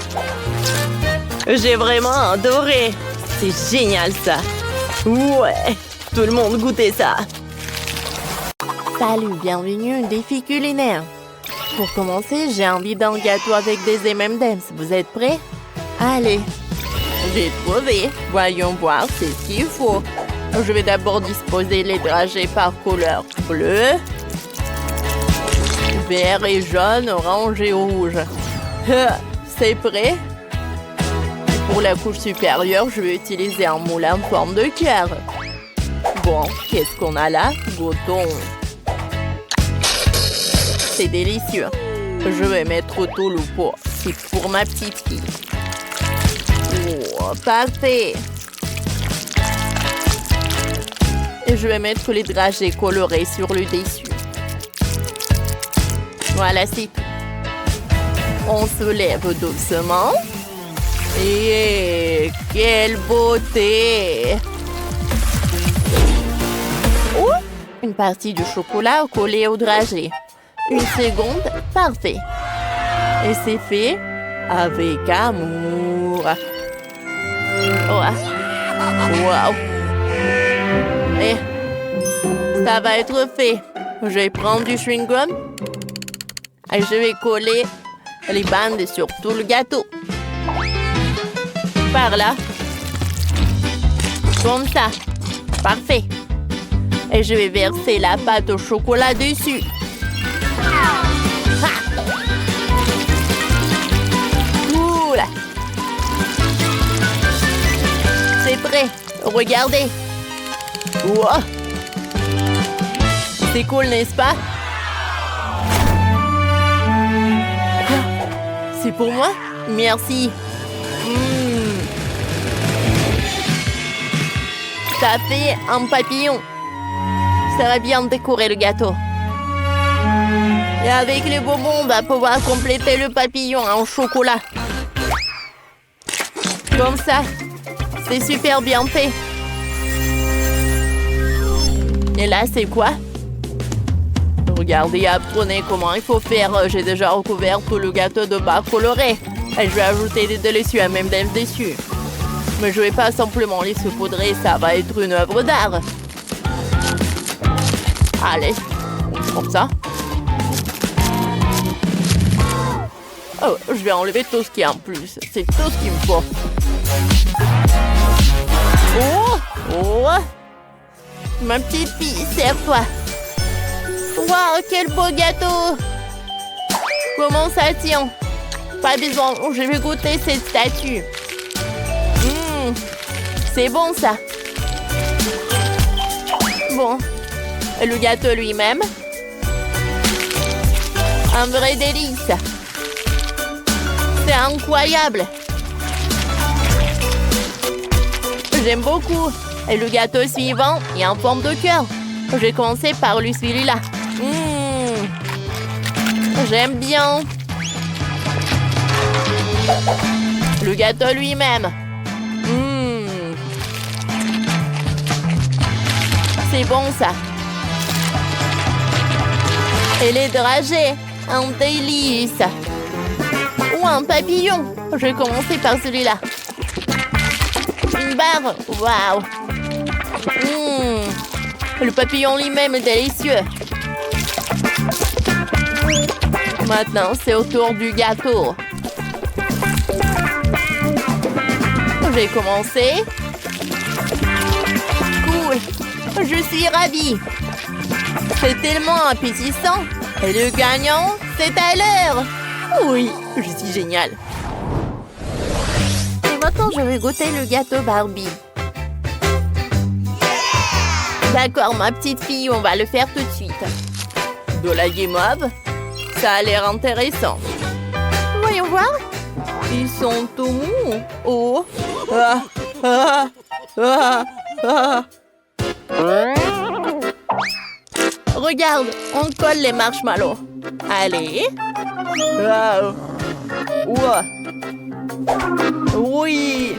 J'ai vraiment adoré! C'est génial, ça! Ouais! Tout le monde goûtait ça! Salut, bienvenue au défi culinaire! Pour commencer, j'ai envie d'un gâteau avec des M&M's. Vous êtes prêts? Allez! J'ai trouvé! Voyons voir, c'est ce qu'il faut. Je vais d'abord disposer les dragées par couleur. Bleu, vert et jaune, orange et rouge. C'est prêt? Pour la couche supérieure, je vais utiliser un moule en forme de cœur. Bon, qu'est-ce qu'on a là? Goûtons. C'est délicieux. Je vais mettre tout le pot. C'est pour ma petite fille. Oh, parfait. Et je vais mettre les dragées colorées sur le dessus. Voilà, c'est tout. On se lève doucement. Et quelle beauté! Oh, une partie du chocolat collée au dragée. Une seconde, parfait. Et c'est fait avec amour. Wow! Et ça va être fait. Je vais prendre du chewing-gum et je vais coller les bandes sur tout le gâteau. Par là. Comme ça. Parfait. Et je vais verser la pâte au chocolat dessus. Ah! Cool. C'est prêt. Regardez. Wow. C'est cool, n'est-ce pas? C'est pour moi? Merci. Ça fait un papillon. Ça va bien décorer le gâteau. Et avec les bonbons, on va pouvoir compléter le papillon en chocolat. Comme ça. C'est super bien fait. Et là, c'est quoi? Regardez, apprenez comment il faut faire. J'ai déjà recouvert tout le gâteau de barres colorées. Et je vais ajouter des délicieux M&M's dessus. Mais je vais pas simplement les saupoudrer, ça va être une œuvre d'art. Allez, comme ça. Oh, je vais enlever tout ce qu'il y a en plus. C'est tout ce qu'il me faut. Oh, oh. Ma petite fille, serre-toi. Waouh, quel beau gâteau! Comment ça tient? Pas besoin, je vais goûter cette statue. C'est bon ça. Bon, le gâteau lui-même. Un vrai délice. C'est incroyable. J'aime beaucoup. Et le gâteau suivant est en forme de cœur. Je vais commencer par celui-là. J'aime bien. Le gâteau lui-même. C'est bon ça. Et les dragées. Un délice. Ou un papillon. Je vais commencer par celui-là. Une barre. Waouh. Le papillon lui-même est délicieux. Maintenant, c'est au tour du gâteau. Je vais commencer. Cool. Je suis ravie. C'est tellement appétissant. Et le gagnant, c'est à l'heure. Oui, je suis géniale. Et maintenant, je vais goûter le gâteau Barbie. D'accord, ma petite fille, on va le faire tout de suite. De la guimauve, ça a l'air intéressant. Voyons voir. Ils sont tout mous. Oh. Regarde, on colle les marshmallows. Allez. Wow. Oui.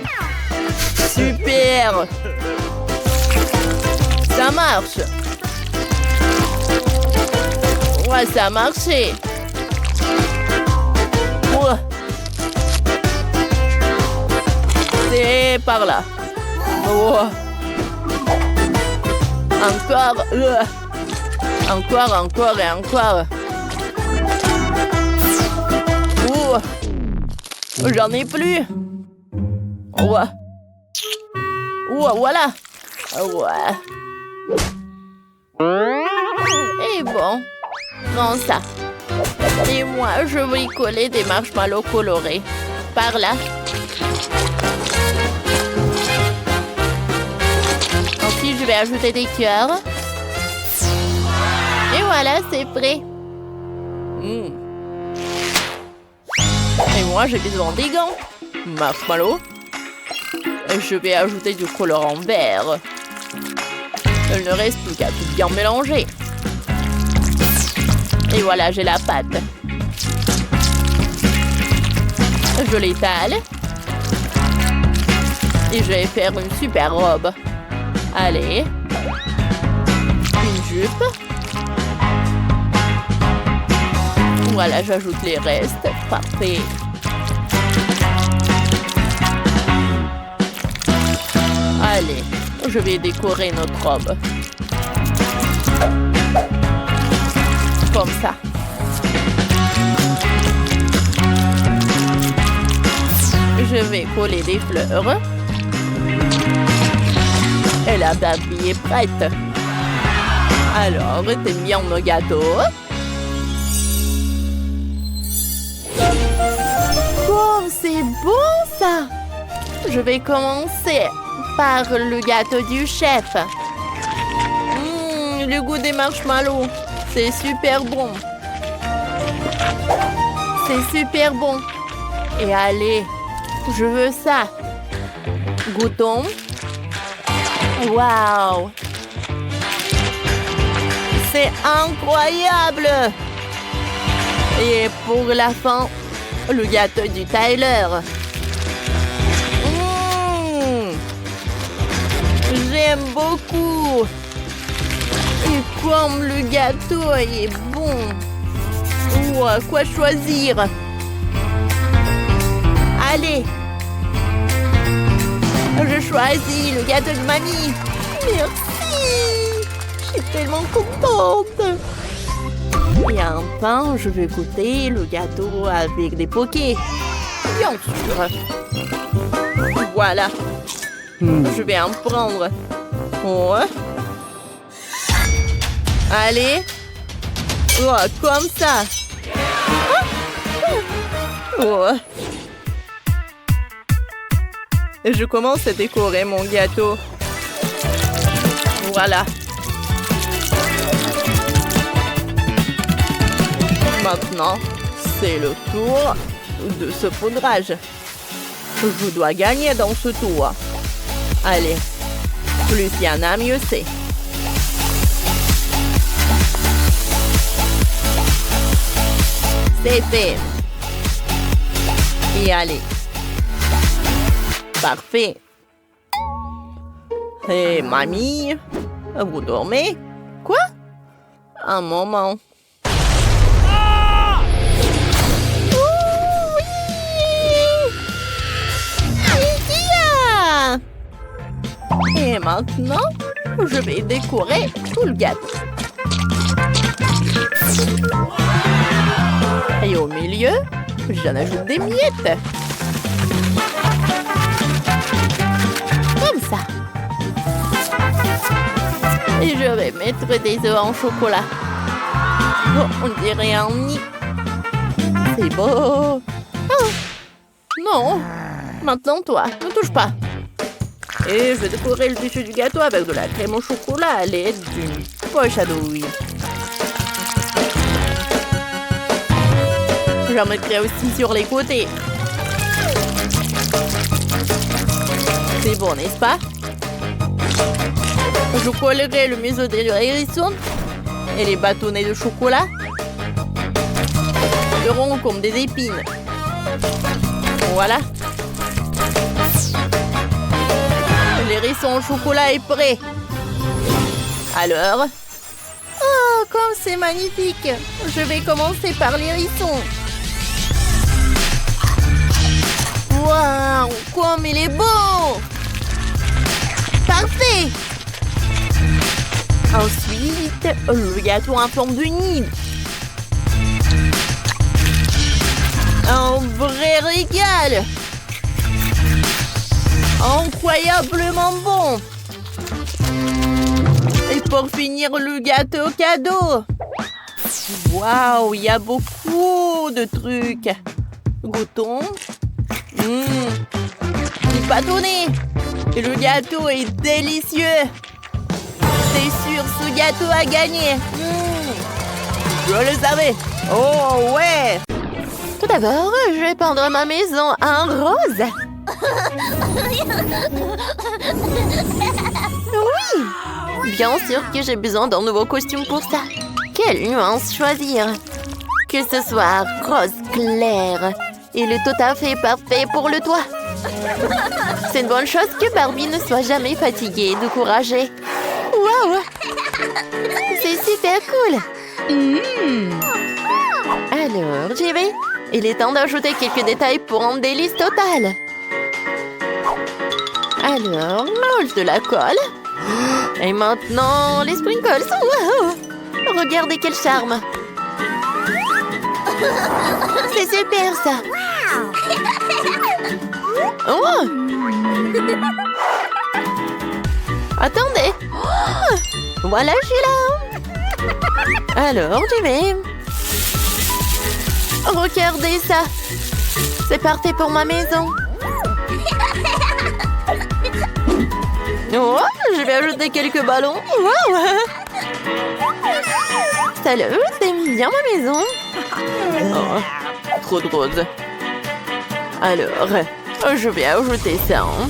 Super. Ça marche. Ouais, ça a marché. Ouais. C'est par là. Ouais. Encore. Encore et encore. J'en ai plus. Ouais. Voilà. Ouais. Et bon, prends ça. Et moi, je vais coller des marshmallows colorés. Par là. Ensuite, je vais ajouter des cœurs. Et voilà, c'est prêt. Et moi, j'ai besoin des gants. Marshmallow. Et je vais ajouter du colorant vert. Il ne reste plus qu'à tout bien mélanger. Et voilà, j'ai la pâte. Je l'étale. Et je vais faire une super robe. Allez. Une jupe. Voilà, j'ajoute les restes. Parfait. Allez, je vais décorer notre robe. Comme ça. Je vais coller des fleurs. Et la Barbie est prête. Alors, t'aimes bien nos gâteaux? Oh, c'est bon ça! Je vais commencer par le gâteau du chef. Le goût des marshmallows. C'est super bon. C'est super bon. Et allez, je veux ça. Goûtons. Waouh! C'est incroyable! Et pour la fin, le gâteau du Tyler. J'aime beaucoup. Et comme le gâteau est bon. Quoi choisir? Allez. Je choisis le gâteau de mamie. Merci. Je suis tellement contente. Et enfin, je vais goûter le gâteau avec des pokés. Bien sûr. Voilà. Je vais en prendre. Ouais. Allez. Comme ça. Ouais. Je commence à décorer mon gâteau. Voilà. Maintenant, c'est le tour de ce poudrage. Je dois gagner dans ce tour. Allez, plus il y en a, mieux c'est. C'est fait. Et allez. Parfait. Hé, mamie, vous dormez? Quoi? Un moment. Et maintenant, je vais décorer tout le gâteau. Et au milieu, j'en ajoute des miettes. Comme ça. Et je vais mettre des œufs en chocolat. Oh, on dirait un nid. C'est beau. Oh. Non. Maintenant, toi, ne touche pas. Et je vais décorer le dessus du gâteau avec de la crème au chocolat à l'aide d'une poche à douille. J'en mettrai aussi sur les côtés. C'est bon, n'est-ce pas? Je collerai le museau des hérissons et les bâtonnets de chocolat seront comme des épines. Voilà. L'hérisson au chocolat est prêt. Alors? Oh, comme c'est magnifique! Je vais commencer par l'hérisson. Waouh! Comme il est beau! Parfait! Ensuite, le gâteau en forme de nid. Un vrai régal! Incroyablement bon! Et pour finir, le gâteau cadeau! Waouh, il y a beaucoup de trucs! Goûtons! Du bâtonnet! Et le gâteau est délicieux! C'est sûr, ce gâteau a gagné! Je le savais! Oh ouais! Tout d'abord, je vais peindre ma maison en rose! Oui! Bien sûr que j'ai besoin d'un nouveau costume pour ça. Quelle nuance choisir? Que ce soit rose clair. Il est tout à fait parfait pour le toit. C'est une bonne chose que Barbie ne soit jamais fatiguée et découragée. Waouh! C'est super cool! Alors, j'y vais. Il est temps d'ajouter quelques détails pour un délice total. Alors, mange de la colle. Et maintenant, les sprinkles. Wow! Regardez quel charme. C'est super, ça. Oh! Attendez. Oh! Voilà, je suis là. Alors, j'y vais. Regardez ça. C'est parti pour ma maison. Oh, je vais ajouter quelques ballons. Wow. Salut, t'aimes bien ma maison? Oh, trop de roses. Alors, je vais ajouter ça. Hein.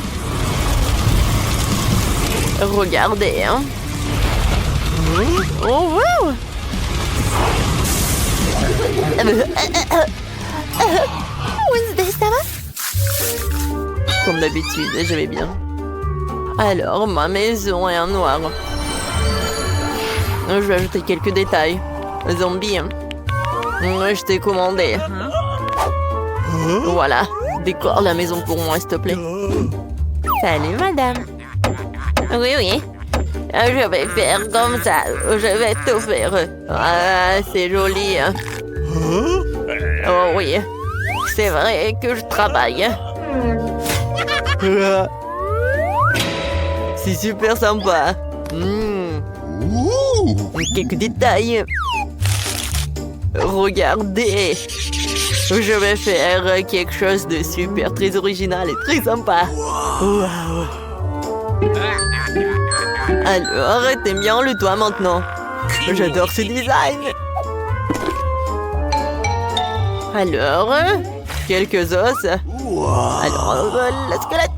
Regardez. Hein. Oh, wow. Wednesday, ça va? Comme d'habitude, je vais bien. Alors, ma maison est en noir. Je vais ajouter quelques détails. Zombie. Je t'ai commandé. Voilà. Décore la maison pour moi, s'il te plaît. Salut, madame. Oui, oui. Je vais faire comme ça. Je vais tout faire. Ah, c'est joli. Oh oui. C'est vrai que je travaille. C'est super sympa. Quelques détails. Regardez. Je vais faire quelque chose de super, très original et très sympa. Wow. Alors, t'aimes bien le toit maintenant? J'adore ce design. Alors, quelques os. Alors, le squelette.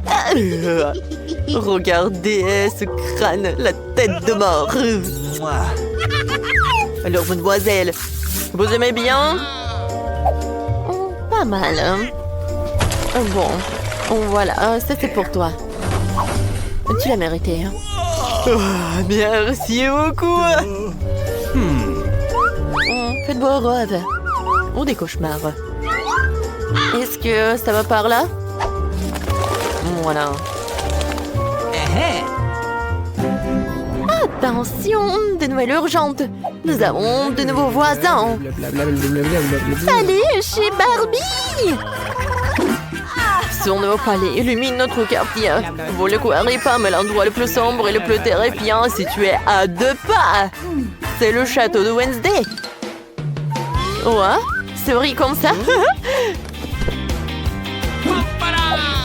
Regardez ce crâne, la tête de mort. Alors, mademoiselle, vous aimez bien? Pas mal. Hein? Bon, voilà, ça c'est pour toi. Tu l'as mérité. Hein? Merci beaucoup. Faites beau rêve. Ou des cauchemars. Est-ce que ça va par là? Voilà. Attention, des nouvelles urgentes. Nous avons de nouveaux voisins. Salut, chez Barbie. Son nouveau palais illumine notre quartier. Vous le croirez pas, mais l'endroit le plus sombre et le plus terrifiant est situé à 2 pas. C'est le château de Wednesday. Ouais, c'est vrai comme ça.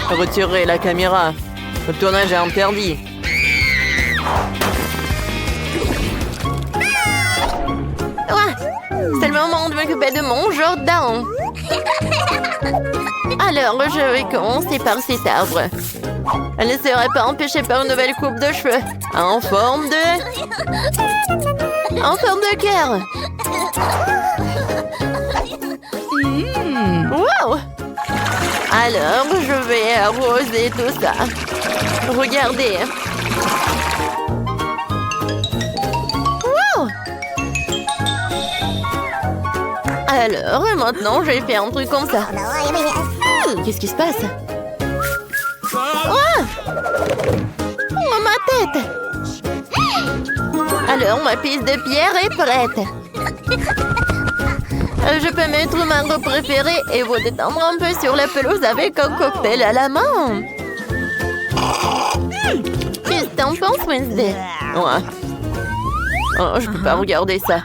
Retirez la caméra. Le tournage est interdit. Ouais, c'est le moment de m'occuper de mon jardin. Alors, je vais commencer par cet arbre. Elle ne serait pas empêchée par une nouvelle coupe de cheveux. En forme de cœur. Wow! Alors, je vais arroser tout ça. Regardez. Wow! Alors, maintenant, je vais faire un truc comme ça. Qu'est-ce qui se passe? Oh! Oh, ma tête! Alors, ma piste de pierre est prête. Je peux mettre ma robe préférée et vous détendre un peu sur la pelouse avec un cocktail à la main. Qu'est-ce que t'en penses, Wednesday? Ouais. Oh, je peux pas regarder ça.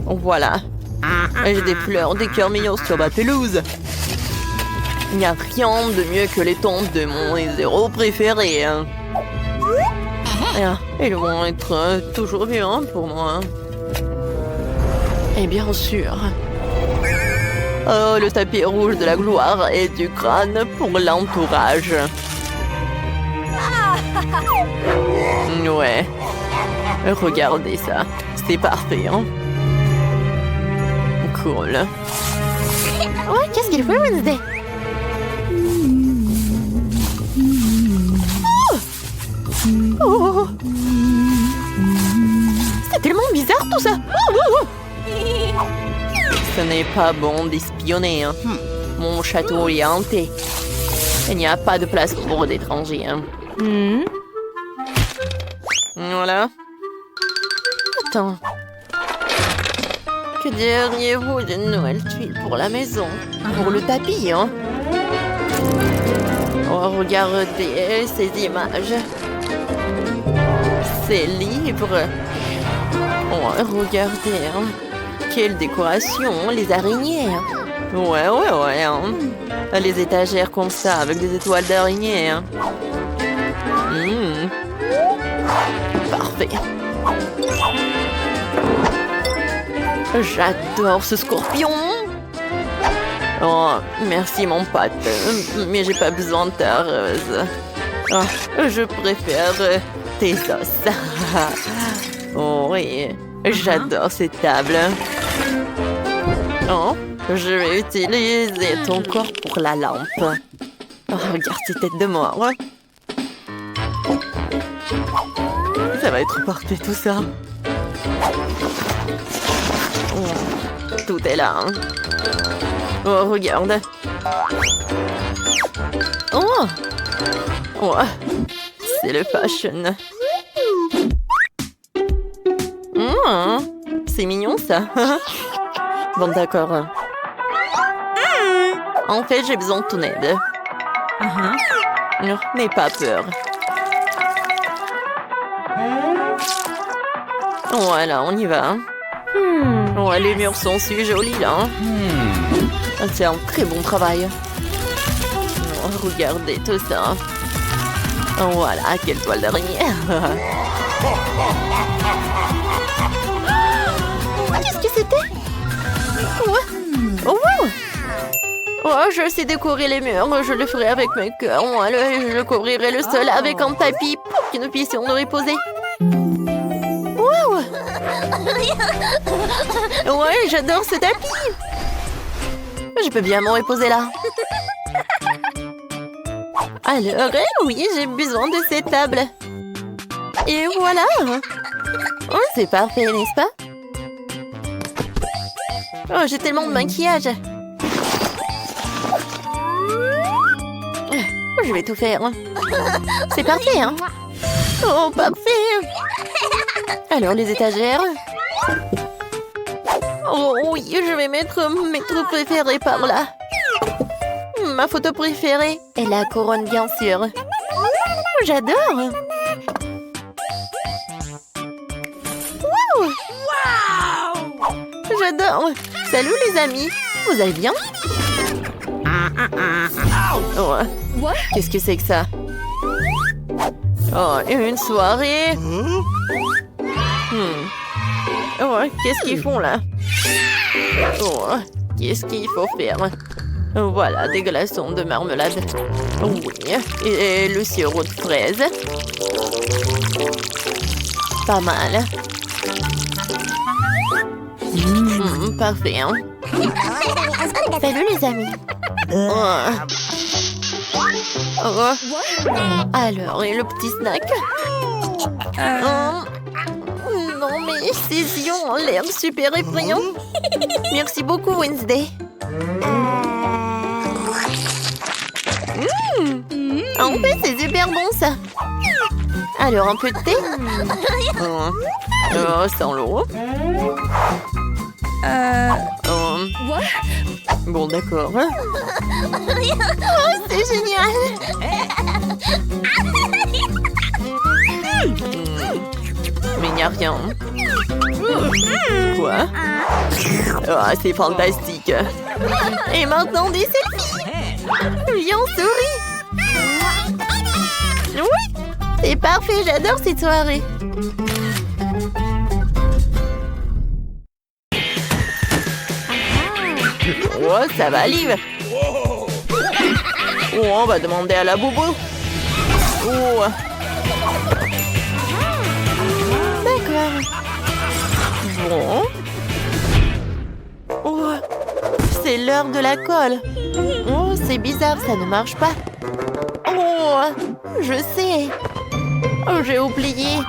Voilà. J'ai des fleurs, des cœurs mignons sur ma pelouse. Il n'y a rien de mieux que les tombes de mon héros préféré. Ils vont être toujours bien pour moi. Et bien sûr... Oh, le tapis rouge de la gloire et du crâne pour l'entourage. Ouais. Regardez ça. C'est parfait, hein? Cool. Ouais, qu'est-ce qu'il fait, Wednesday? Oh! C'est tellement bizarre tout ça! Ce n'est pas bon d'espionner. Hein. Mon château est hanté. Il n'y a pas de place pour d'étrangers. Hein. Voilà. Attends. Que diriez-vous d'une nouvelle tuile pour la maison? Pour le tapis, hein? Oh, regardez ces images. Ces livres. Oh, regardez, hein. Quelle décoration, les araignées. Ouais. Hein. Les étagères comme ça, avec des étoiles d'araignées. Parfait. J'adore ce scorpion. Oh, merci mon pote. Mais j'ai pas besoin de ta rose. Oh, je préfère tes os. Oh oui, j'adore cette table. Oh, je vais utiliser ton corps pour la lampe. Oh, regarde ces têtes de mort. Ça va être parfait tout ça. Oh, tout est là. Hein. Oh, regarde. Oh, oh. C'est le fashion. C'est mignon ça. Bon, d'accord. En fait, j'ai besoin de ton aide. N'aie pas peur. Voilà, on y va. Oh, les murs sont si jolis là. C'est un très bon travail. Oh, regardez tout ça. Voilà, quelle toile d'araignée. Qu'est-ce que c'était? Oh, oh, je sais décorer les murs. Je le ferai avec mes cœurs. Je couvrirai le sol avec un tapis pour que nous puissions nous reposer. Wow! Ouais, j'adore ce tapis. Je peux bien me reposer là. Alors, oui, j'ai besoin de cette table. Et voilà. Oh, c'est parfait, n'est-ce pas? Oh, j'ai tellement de maquillage. Je vais tout faire. C'est parfait, hein? Oh, parfait. Alors, les étagères. Oh oui, je vais mettre mes trucs préférés par là. Ma photo préférée est la couronne, bien sûr. J'adore. Wow! J'adore. Salut les amis. Vous allez bien? Oh. Qu'est-ce que c'est que ça? Oh, une soirée. Oh, qu'est-ce qu'ils font là? Oh, qu'est-ce qu'il faut faire? Voilà, des glaçons de marmelade. Oui, et le sirop de fraise. Pas mal. Parfait, hein? Salut les amis. Oh. Alors, et le petit snack? Non, mais ces yeux ont l'air super effrayants. Merci beaucoup, Wednesday. En fait, c'est super bon, ça. Alors, un peu de thé? Sans l'eau. Bon, d'accord. Oh, c'est génial. Mais il n'y a rien. Quoi? Oh, c'est fantastique. Et maintenant, des selfies. Viens, souris. Oui, c'est parfait. J'adore cette soirée. Oh, ça va, Liv. Oh, on va demander à la boubou. Oh. D'accord. Bon. Oh, c'est l'heure de la colle. Oh, c'est bizarre, ça ne marche pas. Oh, je sais. Oh, j'ai oublié.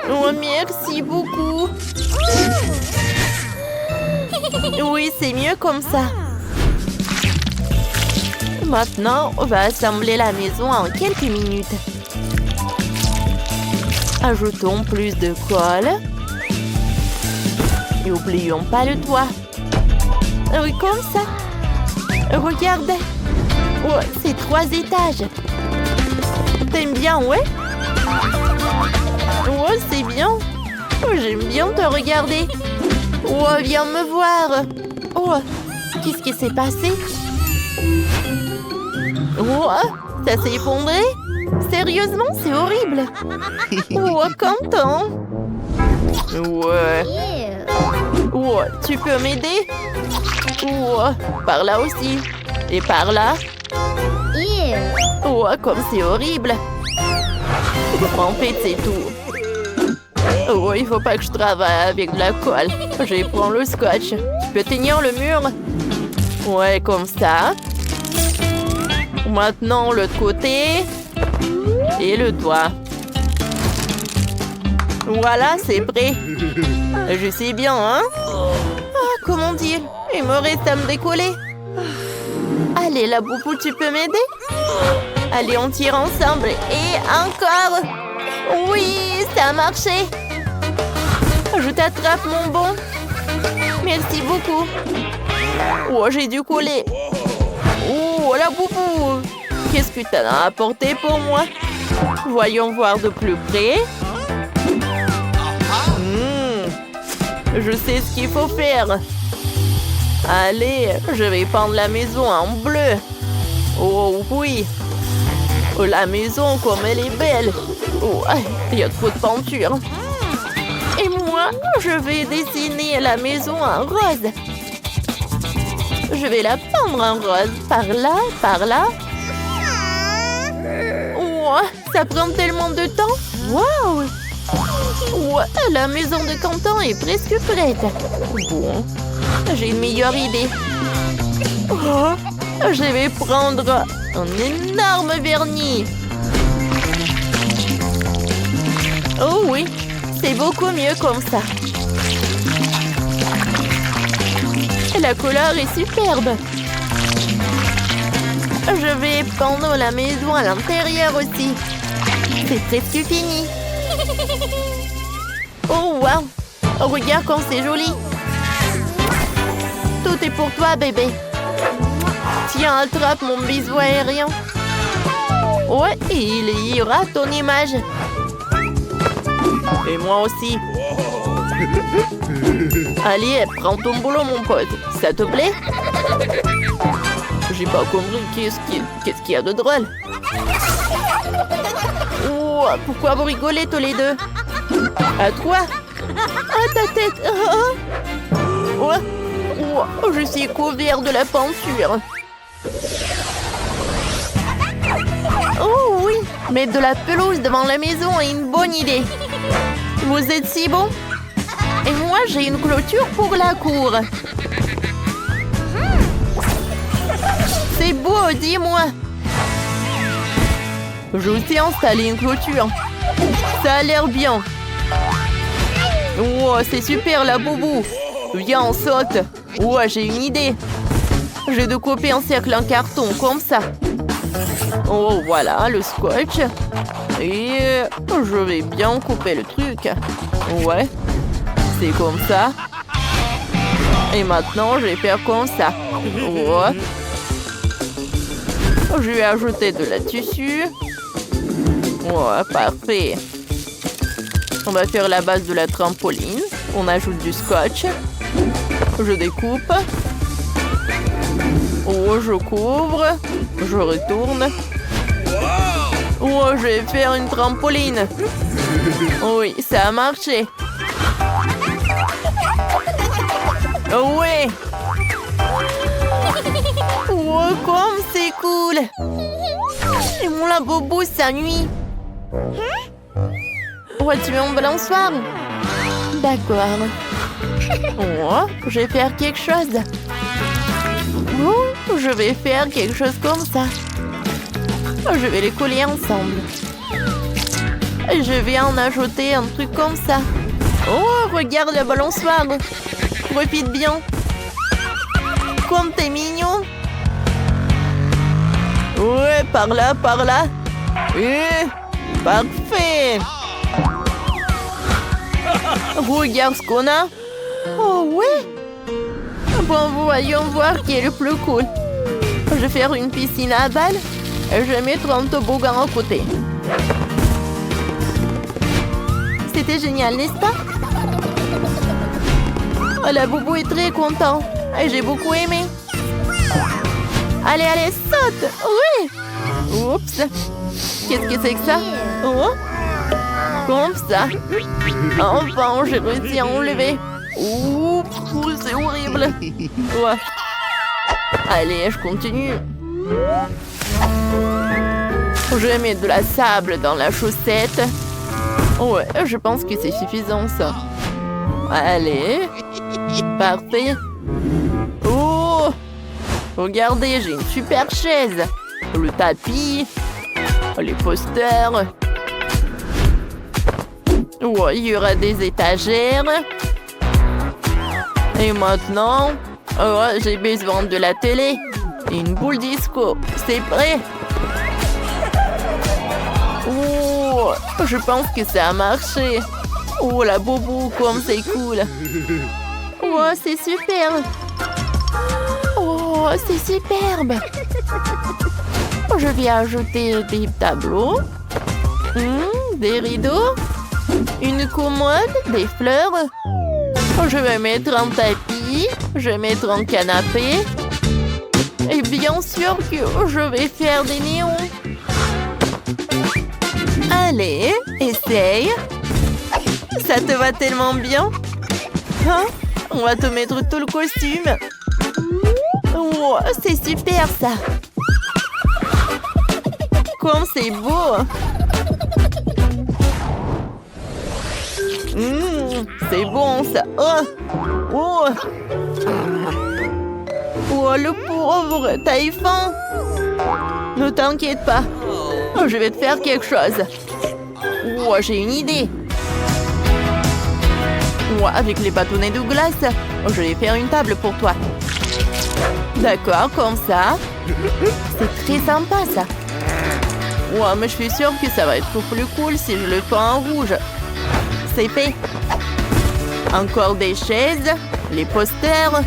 Oh, merci beaucoup. Oui, c'est mieux comme ça. Maintenant, on va assembler la maison en quelques minutes. Ajoutons plus de colle. Et n'oublions pas le toit. Oui, comme ça. Regardez. Oh, c'est 3 étages. T'aimes bien, ouais? Oh, c'est bien. Oh, j'aime bien te regarder. Oh, viens me voir. Oh, qu'est-ce qui s'est passé? Oh, ça s'est effondré? Sérieusement, c'est horrible. Oh, content. Ouais. Oh, tu peux m'aider? Oh, par là aussi. Et par là. Oh, comme c'est horrible. En fait, c'est tout. Oh, il faut pas que je travaille avec de la colle. Je vais prendre le scotch. Tu peux tenir le mur? Ouais, comme ça. Maintenant, l'autre côté. Et le toit. Voilà, c'est prêt. Je sais bien, hein? Ah, comment dire? Il me reste à me décoller. Allez, la boubou, tu peux m'aider? Allez, on tire ensemble. Et encore. Oui, ça a marché. Je t'attrape, mon bon. Merci beaucoup. Oh, j'ai dû coller. Oh, la boubou. Qu'est-ce que tu as apporté pour moi? Voyons voir de plus près. Je sais ce qu'il faut faire. Allez, je vais peindre la maison en bleu. Oh oui. Oh, la maison, comme elle est belle. Oh, il y a trop de peinture. Et moi, je vais dessiner la maison en rose. Je vais la peindre en rose. Par là, par là. Oh, ça prend tellement de temps. Waouh! Ouais, la maison de Quentin est presque prête. Bon, j'ai une meilleure idée. Oh, je vais prendre un énorme vernis. Oh oui, c'est beaucoup mieux comme ça. Et la couleur est superbe. Je vais peindre la maison à l'intérieur aussi. C'est presque fini. Oh, wow! Oh, regarde comme c'est joli! Tout est pour toi, bébé! Tiens, attrape mon bisou aérien! Ouais, il y aura ton image! Et moi aussi! Allez, prends ton boulot, mon pote! Ça te plaît? J'ai pas compris qu'est-ce qu'il y a de drôle? Oh, pourquoi vous rigolez tous les deux? À toi? À ta tête? Oh, oh, je suis couvert de la peinture. Oh oui, mettre de la pelouse devant la maison est une bonne idée. Vous êtes si bon? Et moi, j'ai une clôture pour la cour. C'est beau, dis-moi. Je sais installer une clôture. Ça a l'air bien. Oh, c'est super la boubou. Viens, on saute. Oh, j'ai une idée. Je vais découper un cercle en carton, comme ça. Oh, voilà, le scotch. Et je vais bien couper le truc. Ouais, c'est comme ça. Et maintenant, je vais faire comme ça. Ouais. Je vais ajouter de la tissu. Ouais, parfait. On va faire la base de la trampoline. On ajoute du scotch. Je découpe. Oh, je couvre. Je retourne. Oh, je vais faire une trampoline. Oui, ça a marché. Oui. Oh, comme c'est cool. Et mon la bobo s'ennuie. Oh, tu veux un balançoire? D'accord. Oh, je vais faire quelque chose. Oh, je vais faire quelque chose comme ça. Oh, je vais les coller ensemble. Je vais en ajouter un truc comme ça. Oh, regarde le balançoire. Profite bien. Comme t'es mignon. Ouais, par là, par là. Parfait. Regarde ce qu'on a. Oh, ouais. Bon, voyons voir qui est le plus cool. Je vais faire une piscine à balles et je vais mettre un toboggan à côté. C'était génial, n'est-ce pas? Oh, la boubou est très contente et j'ai beaucoup aimé. Allez, allez, saute. Oui. Oups. Qu'est-ce que c'est que ça? Oh. Comme ça. Enfin, j'ai réussi à enlever. Oups, c'est horrible. Ouais. Allez, je continue. Je vais mettre de la sable dans la chaussette. Ouais, je pense que c'est suffisant, ça. Allez. Parfait. Oh! Regardez, j'ai une super chaise. Le tapis. Les posters. Ouais, il y aura des étagères. Et maintenant, j'ai besoin de la télé. Et une boule disco. C'est prêt. Oh, je pense que ça a marché. Oh, la boubou, comme c'est cool. Oh, c'est super. Oh, c'est superbe. Je vais ajouter des tableaux. Des rideaux. Une commode, des fleurs. Je vais mettre un tapis. Je vais mettre un canapé. Et bien sûr que je vais faire des néons. Allez, essaye. Ça te va tellement bien. Hein? On va te mettre tout le costume. Oh, c'est super ça. Comme c'est beau. C'est bon ça. Oh, le pauvre, t'as eu faim? Ne t'inquiète pas. Je vais te faire quelque chose. Oh, j'ai une idée. Avec les bâtonnets de glace, je vais faire une table pour toi. D'accord, comme ça. C'est très sympa ça. Mais je suis sûre que ça va être plus cool si je le fais en rouge. C'est fait. Encore des chaises, les posters.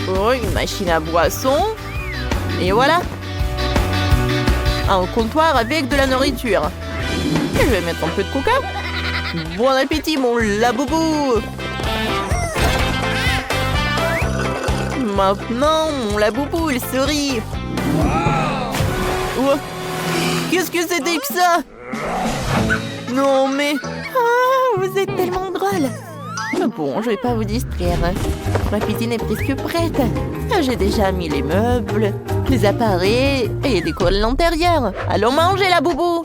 Une machine à boisson. Et voilà. Un comptoir avec de la nourriture. Je vais mettre un peu de coca. Bon appétit, mon laboubou. Maintenant, mon laboubou, il sourit. Qu'est-ce que c'était que ça? Non, mais... vous êtes tellement drôle. Bon, je vais pas vous distraire. Ma cuisine est presque prête. J'ai déjà mis les meubles, les appareils et décoré l'intérieur. Allons manger, la boubou.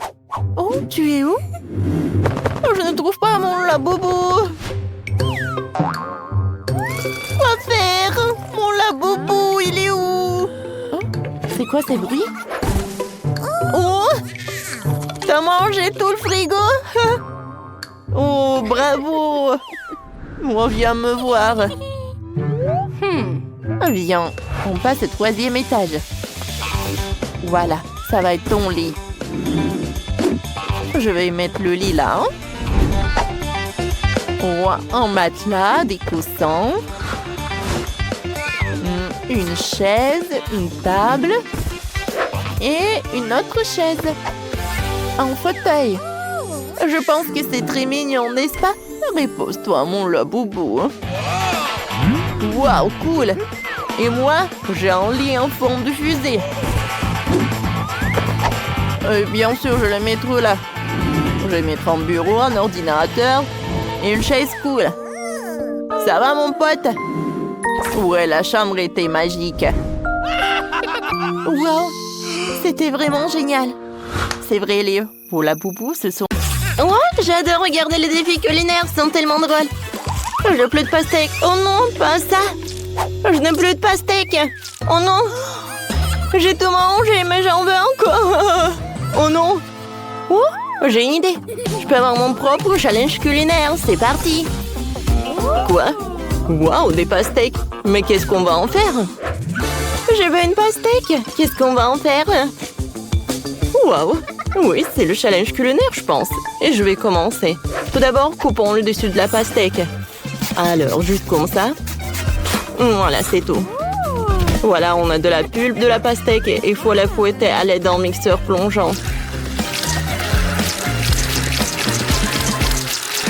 Oh, tu es où? Je ne trouve pas mon laboubou. Quoi faire? Mon laboubou, il est où? C'est quoi ces bruits? Oh! T'as mangé tout le frigo? Oh, bravo! Viens me voir. Viens, on passe au 3e étage. Voilà, ça va être ton lit. Je vais mettre le lit là. Un matelas, des coussins. Une chaise, une table. Et une autre chaise. Un fauteuil. Je pense que c'est très mignon, n'est-ce pas? Repose-toi, mon laboubou. Waouh, cool. Et moi, j'ai un lit en forme de fusée. Bien sûr, je le mettrai là. Je vais mettre un bureau, un ordinateur et une chaise cool. Ça va, mon pote? Ouais, la chambre était magique. Wow, c'était vraiment génial. C'est vrai, Léo. Vos laboubous, ce sont... j'adore regarder les défis culinaires, ils sont tellement drôles. Je n'ai plus de pastèque. Oh non, pas ça. Je n'ai plus de pastèque. Oh non. J'ai tout mangé, mais j'en veux encore. Oh non. J'ai une idée. Je peux avoir mon propre challenge culinaire. C'est parti. Quoi? Waouh, des pastèques. Mais qu'est-ce qu'on va en faire? Je veux une pastèque. Qu'est-ce qu'on va en faire? Waouh. Oui, c'est le challenge culinaire, je pense. Et je vais commencer. Tout d'abord, coupons le dessus de la pastèque. Alors, juste comme ça. Voilà, c'est tout. Voilà, on a de la pulpe de la pastèque et il faut la fouetter à l'aide d'un mixeur plongeant.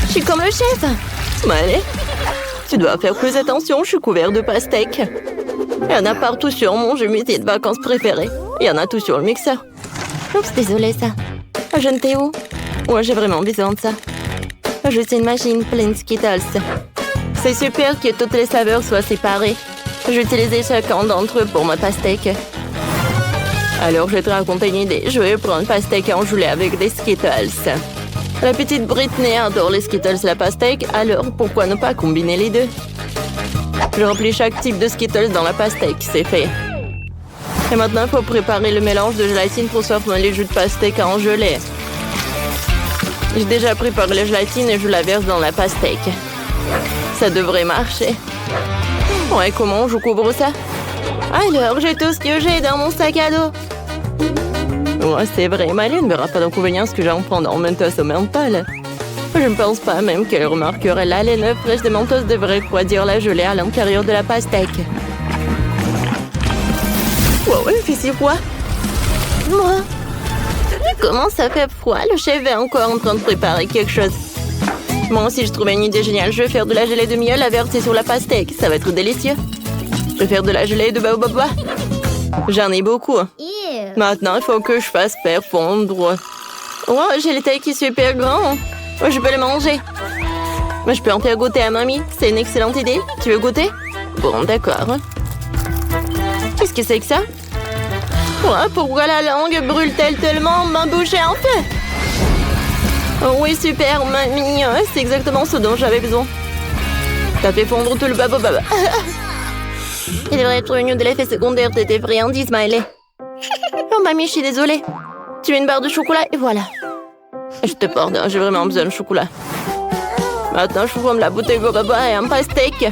Je suis comme le chef. Allez, tu dois faire plus attention, je suis couvert de pastèque. Il y en a partout sur mon jeu musée de vacances préféré. Il y en a tout sur le mixeur. Oups, désolé ça. Je ne t'ai où? Ouais, j'ai vraiment besoin de ça. Je suis une machine pleine de Skittles. C'est super que toutes les saveurs soient séparées. J'utilisais chacun d'entre eux pour ma pastèque. Alors, je vais te raconter une idée. Je vais prendre pastèque en gelée avec des Skittles. La petite Britney adore les Skittles et la pastèque, alors pourquoi ne pas combiner les deux? Je remplis chaque type de Skittles dans la pastèque, c'est fait. Et maintenant, il faut préparer le mélange de gélatine pour sortir les jus de pastèque en gelée. J'ai déjà préparé la gélatine et je la verse dans la pastèque. Ça devrait marcher. Ouais, comment je couvre ça? Alors, j'ai tout ce que j'ai dans mon sac à dos. Ouais, c'est vrai, Maëlle ne verra pas d'inconvénient ce que j'en prends en Mentos au menthol. Je ne pense pas même qu'elle remarquerait la laine fraîche de Mentos devrait refroidir la gelée à l'intérieur de la pastèque. Wow, il fait si froid. Moi, comment ça fait froid? Le chef est encore en train de préparer quelque chose. Moi aussi, je trouvais une idée géniale. Je vais faire de la gelée de miel à verser sur la pastèque. Ça va être délicieux. Je vais faire de la gelée de baobab. J'en ai beaucoup. Maintenant, il faut que je fasse faire fondre. Oh, j'ai le taille qui est super grand. Oh, je peux le manger. Je peux en faire goûter à mamie. C'est une excellente idée. Tu veux goûter? Bon, d'accord. Qu'est-ce que c'est que ça? Oh, pourquoi la langue brûle-t-elle tellement? Ma bouche est en feu. Oh, oui, super, mamie. C'est exactement ce dont j'avais besoin. T'as fait fondre tout le baobab. Il devrait être prévenu de l'effet secondaire de tes friandises, Maëlle. Oh, mamie, je suis désolée. Tu veux une barre de chocolat et voilà. Je te pardonne, j'ai vraiment besoin de chocolat. Maintenant, je forme la bouteille de baba et un pastèque.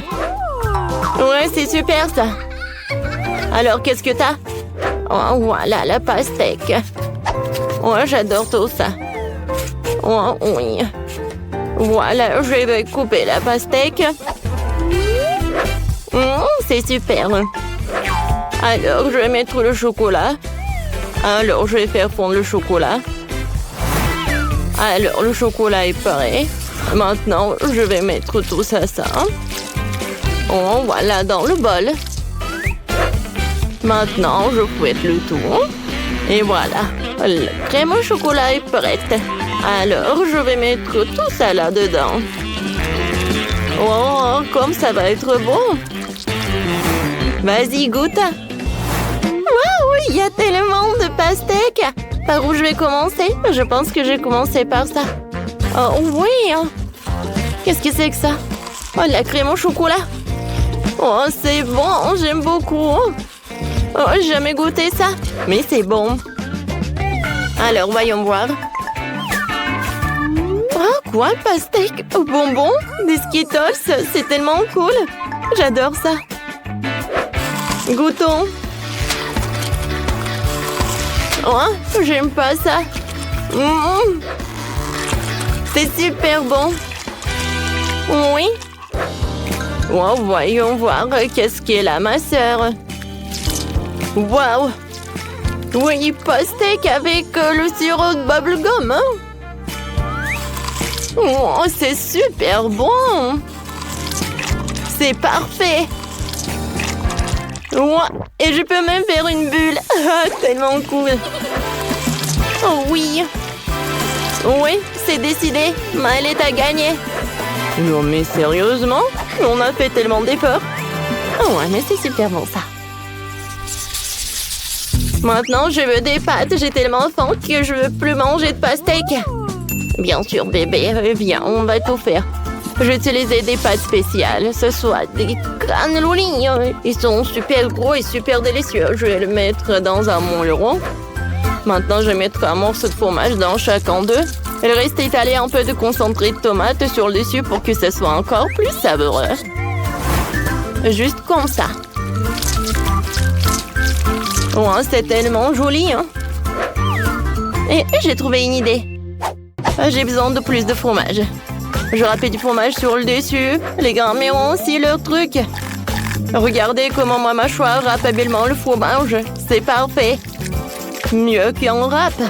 Ouais, c'est super, ça. Alors, qu'est-ce que t'as? Oh, voilà, la pastèque. Ouais, j'adore tout ça. Oh, oui. Voilà, je vais couper la pastèque. C'est super. Alors, je vais mettre le chocolat. Alors, je vais faire fondre le chocolat. Alors, le chocolat est prêt. Maintenant, je vais mettre tout ça. Oh, voilà, dans le bol. Maintenant, je fouette le tout. Et voilà, la crème au chocolat est prête. Alors, je vais mettre tout ça là-dedans. Oh, comme ça va être bon. Vas-y, goûte. Waouh, il y a tellement de pastèques. Par où je vais commencer? Je pense que je vais commencer par ça. Oh oui. Qu'est-ce que c'est que ça? Oh, la crème au chocolat. Oh, c'est bon, j'aime beaucoup. Oh, j'ai jamais goûté ça. Mais c'est bon. Alors, voyons voir. Ah, quoi, pastèque au bonbon? Des Skittles, c'est tellement cool. J'adore ça. Goûtons. Oh, j'aime pas ça. C'est super bon. Oui. Oh, voyons voir qu'est-ce qu'est là, ma sœur. Waouh. Oui, pastèque avec le sirop de bubblegum. Oh, c'est super bon. C'est parfait. Ouais, et je peux même faire une bulle. Tellement cool. Oh oui. Oui, c'est décidé. Maëlle a gagné. Non mais sérieusement? On a fait tellement d'efforts. Oh ouais, mais c'est super bon ça. Maintenant, je veux des pâtes. J'ai tellement faim que je veux plus manger de pastèque. Bien sûr, bébé. Viens, on va tout faire. Je vais utiliser des pâtes spéciales. Ce soit des canneloni. Ils sont super gros et super délicieux. Je vais le mettre dans un moule rond. Maintenant, je vais mettre un morceau de fromage dans chacun d'eux. Et le reste, étaler un peu de concentré de tomate sur le dessus pour que ce soit encore plus savoureux. Juste comme ça. Oh, c'est tellement joli, hein? Et j'ai trouvé une idée. J'ai besoin de plus de fromage. Je râpe du fromage sur le dessus. Les grands-mères ont aussi leur truc. Regardez comment ma mâchoire râpe habilement le fromage. C'est parfait. Mieux qu'un râpe.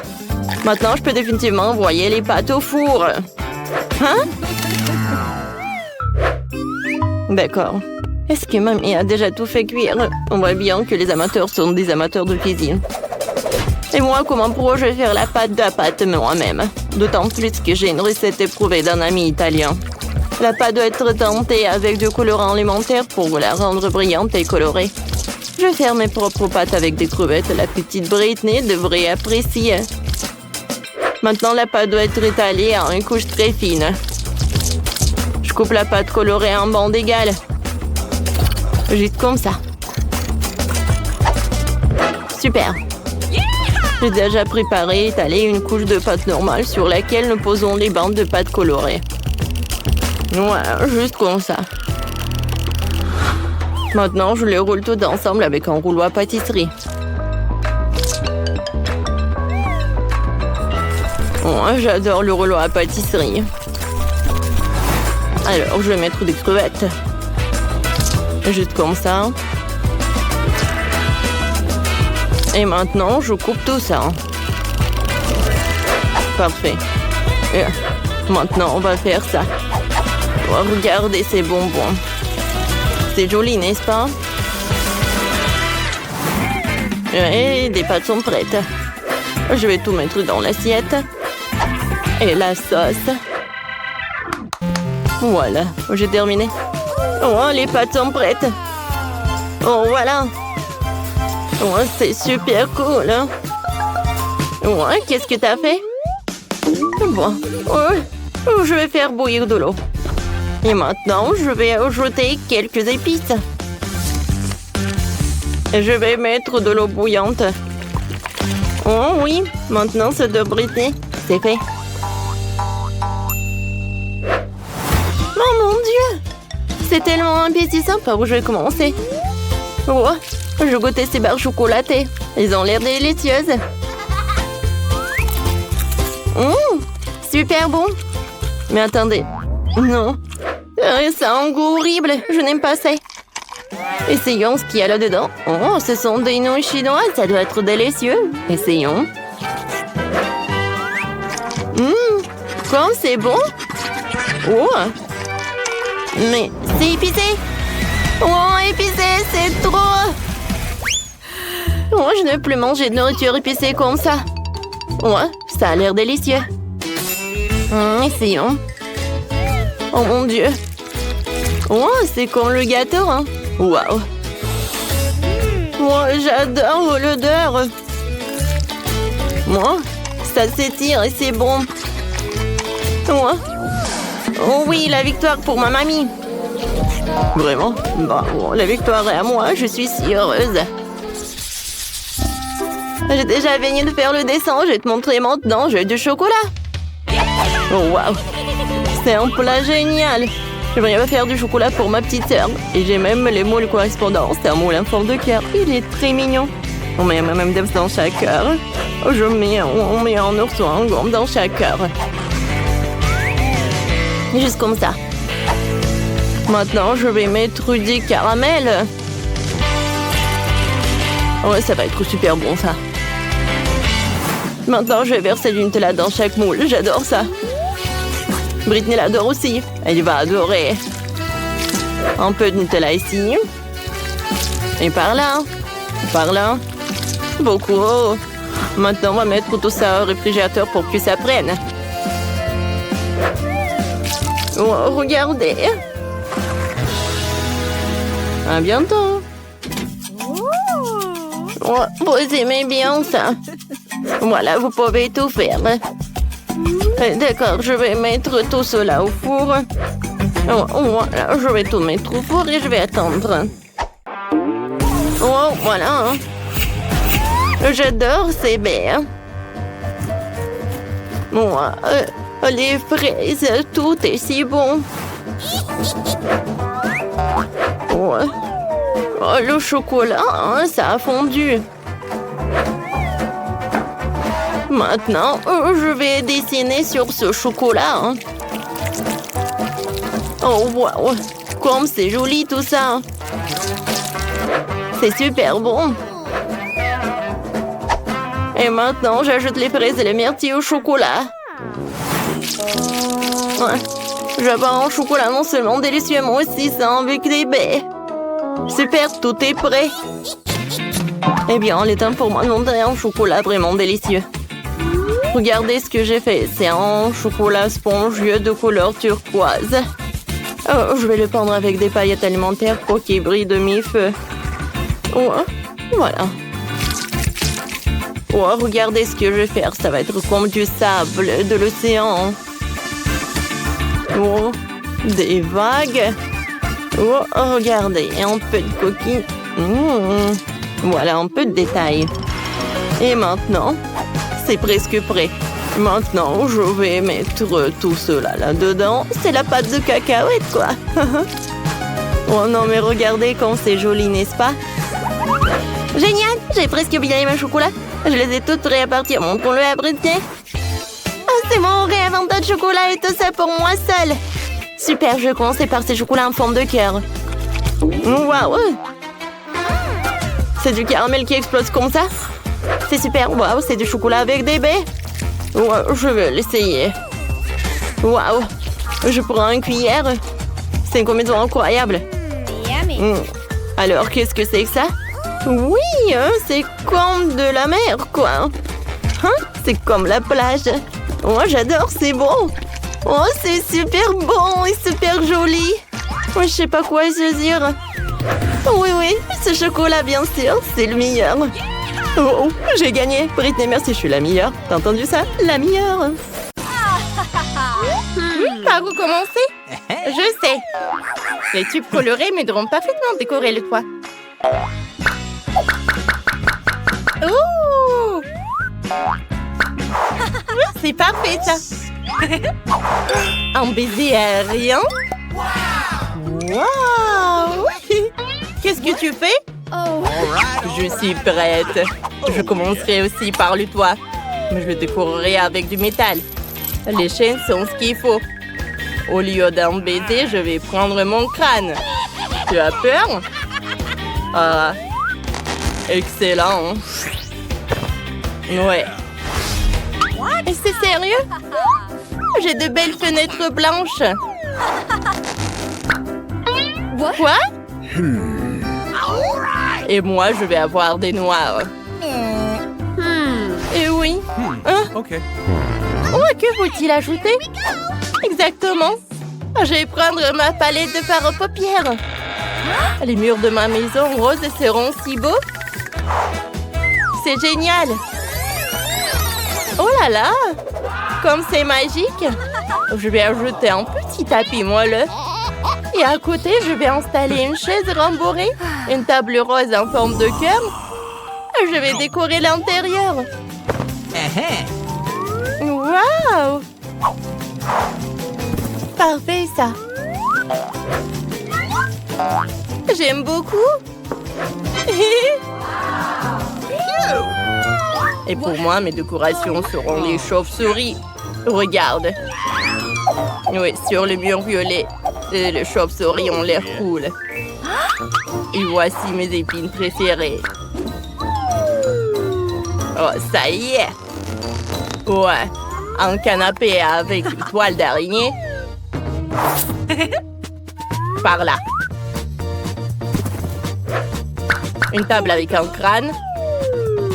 Maintenant, je peux définitivement envoyer les pâtes au four. Hein? D'accord. Est-ce que mamie a déjà tout fait cuire? On voit bien que les amateurs sont des amateurs de cuisine. Et moi, comment pourrais-je faire la pâte moi-même? D'autant plus que j'ai une recette éprouvée d'un ami italien. La pâte doit être teintée avec du colorant alimentaire pour la rendre brillante et colorée. Je vais faire mes propres pâtes avec des crevettes. La petite Britney devrait apprécier. Maintenant, la pâte doit être étalée en une couche très fine. Je coupe la pâte colorée en bandes égales. Juste comme ça. Super. J'ai déjà préparé et étalé une couche de pâte normale sur laquelle nous posons les bandes de pâte colorée. Voilà, juste comme ça. Maintenant, je les roule toutes ensemble avec un rouleau à pâtisserie. Oh, j'adore le rouleau à pâtisserie. Alors, je vais mettre des crevettes. Juste comme ça. Et maintenant, je coupe tout ça. Parfait. Et maintenant, on va faire ça. Oh, regardez ces bonbons. C'est joli, n'est-ce pas? Et des pâtes sont prêtes. Je vais tout mettre dans l'assiette. Et la sauce. Voilà, j'ai terminé. Oh, les pâtes sont prêtes. Oh, voilà. Oh, c'est super cool. Hein? Oh, qu'est-ce que t'as fait? Bon, je vais faire bouillir de l'eau. Et maintenant, je vais ajouter quelques épices. Et je vais mettre de l'eau bouillante. Oh oui, maintenant c'est de Britney. C'est fait. Oh mon Dieu! C'est tellement appétissant par où je vais commencer. Oh, je goûtais ces barres chocolatées. Elles ont l'air délicieuses. Super bon. Mais attendez. Non. Ça a un goût horrible. Je n'aime pas ça. Essayons ce qu'il y a là-dedans. Oh, ce sont des nouilles chinoises. Ça doit être délicieux. Essayons. Comme c'est bon. Oh. Mais c'est épicé. Oh, épicé, c'est trop. Oh, je ne veux plus manger de nourriture épicée comme ça. Oh, ça a l'air délicieux. Essayons. Oh mon Dieu. Oh, c'est comme le gâteau, hein. Waouh. Oh, j'adore l'odeur. Moi, ça s'étire et c'est bon. Oh oui, la victoire pour ma mamie. Vraiment? Bah, bon, la victoire est à moi, je suis si heureuse. J'ai déjà fini de faire le dessin, je vais te montrer maintenant, j'ai du chocolat. Oh waouh, c'est un plat génial. Je vais faire du chocolat pour ma petite sœur. Et j'ai même les moules correspondants, c'est un moule en forme de cœur. Il est très mignon. On met même des dans chaque cœur. On met un ourson en gomme dans chaque cœur. Juste comme ça. Maintenant, je vais mettre du caramel. Ouais, ça va être super bon, ça. Maintenant, je vais verser du Nutella dans chaque moule. J'adore ça. Britney l'adore aussi. Elle va adorer. Un peu de Nutella ici. Et par là. Par là. Beaucoup. Maintenant, on va mettre tout ça au réfrigérateur pour que ça prenne. Oh, regardez. À bientôt. Oh, vous aimez bien ça. Voilà, vous pouvez tout faire. D'accord, je vais mettre tout cela au four. Voilà, je vais tout mettre au four et je vais attendre. Oh, voilà. J'adore ces baies. Moi, les fraises, tout est si bon. Oh, le chocolat, hein, ça a fondu. Maintenant, je vais dessiner sur ce chocolat. Hein. Oh, wow. Comme c'est joli tout ça. C'est super bon. Et maintenant, j'ajoute les fraises et les myrtilles au chocolat. Ouais. J'avais un chocolat non seulement délicieux, mais aussi sain avec des baies. Super, tout est prêt. Eh bien, il est temps pour moi de monter un chocolat vraiment délicieux. Regardez ce que j'ai fait. C'est un chocolat spongieux de couleur turquoise. Oh, je vais le peindre avec des paillettes alimentaires pour qu'il brille de mi-feu. Oh, voilà. Oh, regardez ce que je vais faire. Ça va être comme du sable de l'océan. Oh, des vagues. Oh, regardez, et un peu de coquille. Voilà, un peu de détails. Et maintenant, c'est presque prêt. Maintenant, je vais mettre tout cela là-dedans. C'est la pâte de cacahuète, quoi. Oh non, mais regardez comme c'est joli, n'est-ce pas? Génial! J'ai presque oublié mes chocolats. Je les ai toutes prêts à partir. Montrons-le à Britney. Oh, c'est mon réinventeur de chocolat et tout ça pour moi seule. Super, je vais commencer par ces chocolats en forme de cœur. Waouh! C'est du caramel qui explose comme ça? C'est super. Waouh, c'est du chocolat avec des baies. Wow, je vais l'essayer. Waouh! Je prends une cuillère. C'est une combinaison incroyable. Alors, qu'est-ce que c'est que ça? Oui, c'est comme de la mer, quoi. C'est comme la plage. Oh, j'adore, c'est beau. Oh, c'est super bon et super joli. Oh, je sais pas quoi choisir. Oui, ce chocolat, bien sûr, c'est le meilleur. Oh, j'ai gagné. Britney, merci, je suis la meilleure. T'as entendu ça? La meilleure. Par où commencer? Je sais. Les tubes colorés m'aideront parfaitement à décorer le toit. Oh! C'est parfait, ça. Un baiser aérien. Wow! Qu'est-ce que tu fais? Je suis prête. Je commencerai aussi par le toit. Mais je le décorerai avec du métal. Les chaînes sont ce qu'il faut. Au lieu d'un baiser, je vais prendre mon crâne. Tu as peur? Ah, excellent. Ouais. C'est sérieux? J'ai de belles fenêtres blanches. Quoi? Et moi, je vais avoir des noirs. Et oui. OK. Oh, que faut-il ajouter? Exactement. Je vais prendre ma palette de fard aux paupières. Les murs de ma maison rose seront si beaux. C'est génial. Oh là là! Comme c'est magique! Je vais ajouter un petit tapis moelleux. Et à côté, je vais installer une chaise rembourrée, une table rose en forme de cœur. Je vais décorer l'intérieur. Waouh! Parfait, ça. J'aime beaucoup. Et pour moi, mes décorations seront les chauves-souris. Regarde. Oui, sur le mur violet, les chauves-souris ont l'air cool. Et voici mes épines préférées. Oh, ça y est. Ouais, un canapé avec une toile d'araignée. Par là. Une table avec un crâne.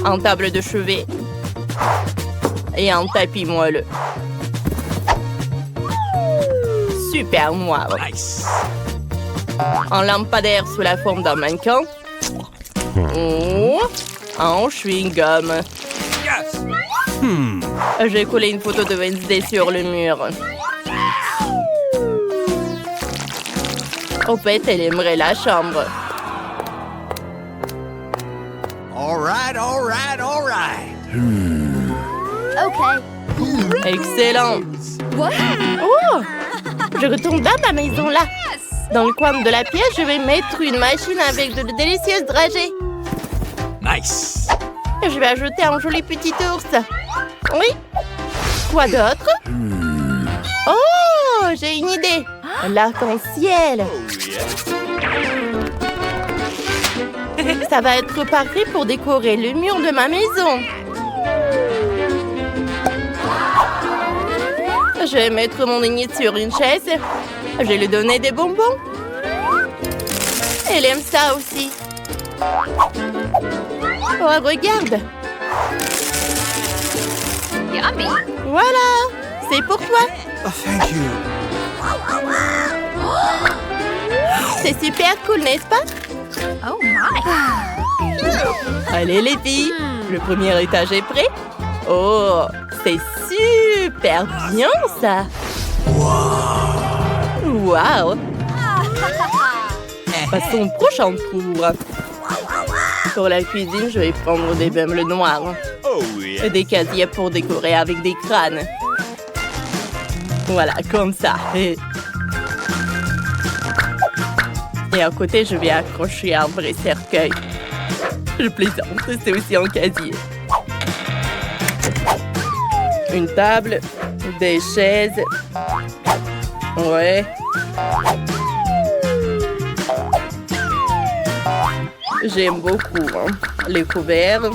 Une table de chevet. Et un tapis moelleux. Super moire. Nice. Un lampadaire sous la forme d'un mannequin. Oh, un chewing-gum. Yes. J'ai collé une photo de Wednesday sur le mur. Au fait, elle aimerait la chambre. All right. Okay. Excellent. What? Oh! Je retourne dans ma maison là. Dans le coin de la pièce, je vais mettre une machine avec de délicieuses dragées. Nice. Je vais ajouter un joli petit ours. Oui. Quoi d'autre? Oh, j'ai une idée. L'arc-en-ciel. Ça va être parfait pour décorer le mur de ma maison. Je vais mettre mon aîné sur une chaise. Je vais lui donner des bonbons. Elle aime ça aussi. Oh, regarde. Yummy. Voilà, c'est pour toi. Oh, thank you. C'est super cool, n'est-ce pas? Oh my. Allez, les filles, le premier étage est prêt. Oh, c'est super bien, ça. Wow. Passons au prochain tour. Pour la cuisine, je vais prendre des meubles noirs. Oh, yeah. Et des casiers pour décorer avec des crânes. Voilà, comme ça. Et à côté, je vais accrocher un vrai cercueil. Je plaisante, c'est aussi un casier. Une table, des chaises. Ouais. J'aime beaucoup les couverts.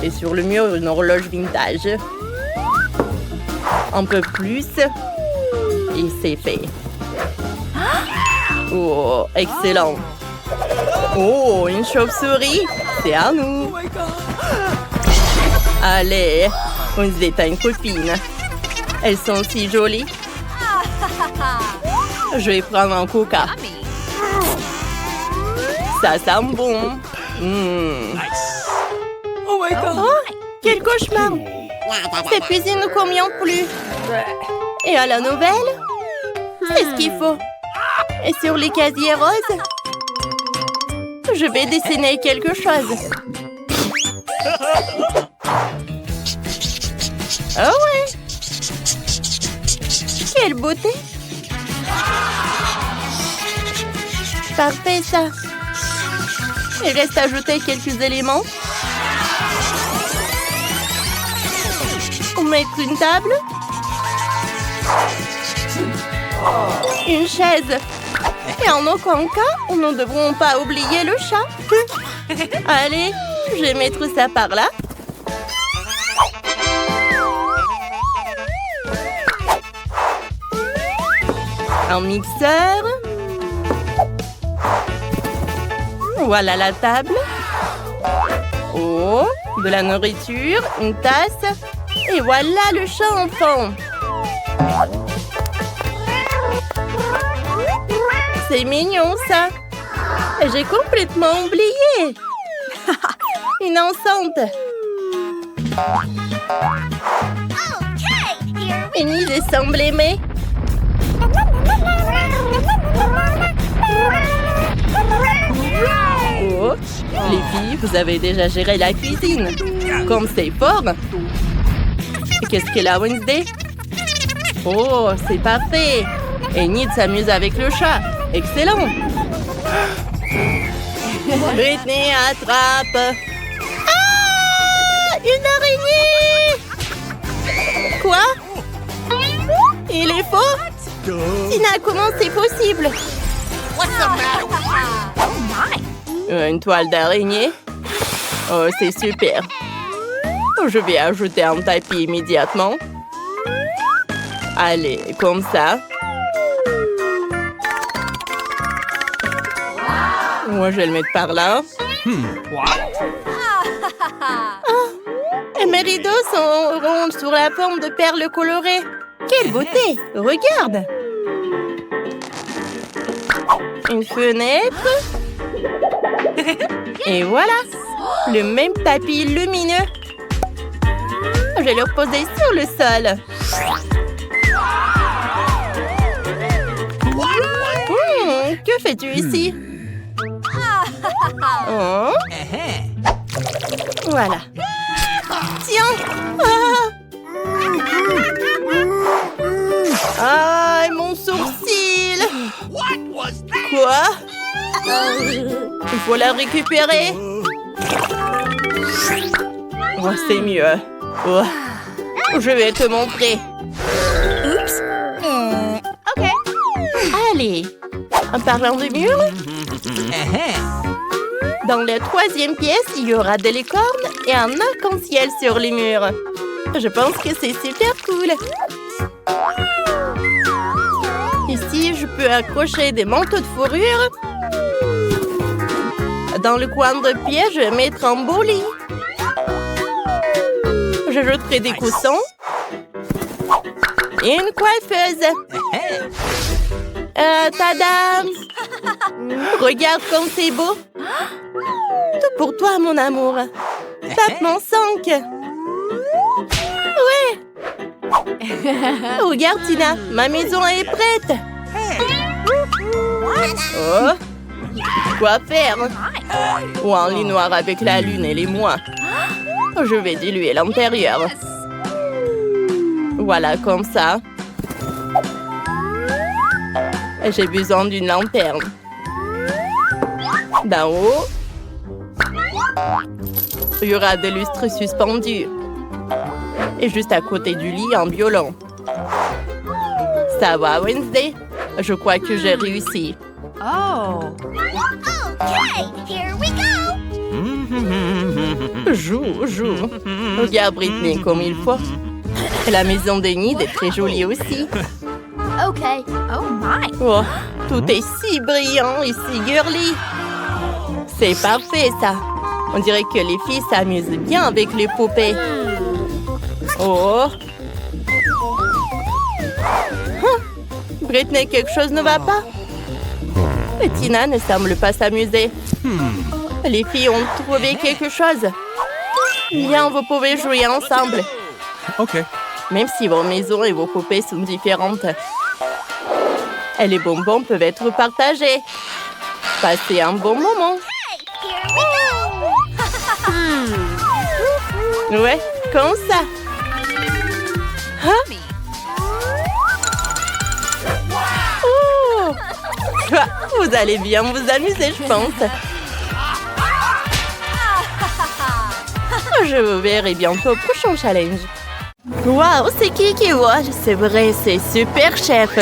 Et sur le mur, une horloge vintage. Un peu plus. Et c'est fait. Oh, excellent. Oh, une chauve-souris. C'est à nous. Allez, on se détend une copine. Elles sont si jolies. Je vais prendre un coca. Yummy. Ça sent bon. Nice. Oh my God. Oh, quel cauchemar. Cette cuisine ne convient plus. Et à la nouvelle, c'est ce qu'il faut. Et sur les casiers roses, je vais dessiner quelque chose. Oh ouais. Quelle beauté. Parfait, ça. Il reste à ajouter quelques éléments. Mettre une table. Une chaise. Et en aucun cas, nous ne devrons pas oublier le chat. Allez, je vais mettre ça par là. Un mixeur. Voilà la table. Oh, de la nourriture, une tasse. Et voilà le chat enfant. C'est mignon, ça. J'ai complètement oublié. Innocente. Enid semble aimer. Oh, les filles, vous avez déjà géré la cuisine. Comme c'est fort. Qu'est-ce qu'elle a, Wednesday? Oh, c'est parfait. Enid s'amuse avec le chat. Excellent. Britney, attrape. Ah! Une araignée! Quoi? Il est faux? Tina, comment c'est possible? Oh my. Une toile d'araignée? Oh, c'est super. Je vais ajouter un tapis immédiatement. Allez, comme ça. Moi, je vais le mettre par là. What? Et mes rideaux sont ronds sur la forme de perles colorées. Quelle beauté! Regarde! Une fenêtre. Et voilà! Le même tapis lumineux. Je vais le poser sur le sol. Que fais-tu ici? Oh. Voilà. Tiens! Ah! Ah, mon sourcil! Quoi? Il faut la récupérer. Oh, c'est mieux. Oh. Je vais te montrer. Oups. OK. Allez. En parlant de mur, dans la troisième pièce, il y aura des licornes et un arc-en-ciel sur les murs. Je pense que c'est super cool. Ici, je peux accrocher des manteaux de fourrure. dans le coin de pied, je vais mettre un beau lit. J'ajouterai des coussins. Et une coiffeuse. Tadam! Regarde comme c'est beau. Tout pour toi, mon amour. Tape mon 5. Ouais. Regarde, Tina, ma maison est prête. Oh. Quoi faire? Ou un lit noir avec la lune et les mois. Je vais diluer l'intérieur. Voilà, comme ça. J'ai besoin d'une lanterne. D'en haut, il y aura des lustres suspendus. Et juste à côté du lit, un violon. Ça va, Wednesday? Je crois que j'ai réussi. Oh. Okay, here we go. Joue. Regarde Britney comme il faut. Et la maison d'Enid est très jolie aussi. Okay. Oh my. Oh, tout est si brillant et si girly. C'est parfait, ça. On dirait que les filles s'amusent bien avec les poupées. Oh. Britney, quelque chose ne va pas? Et Tina ne semble pas s'amuser. Les filles ont trouvé quelque chose. Bien, vous pouvez jouer ensemble. Okay. Même si vos maisons et vos poupées sont différentes. Et les bonbons peuvent être partagés. Passez un bon moment. Here we go. Ouais, comme ça. Hein? Oh! Vous allez bien vous amuser, je pense. Je vous verrai bientôt au prochain challenge. Waouh, c'est qui voit? C'est vrai, c'est Super Chef.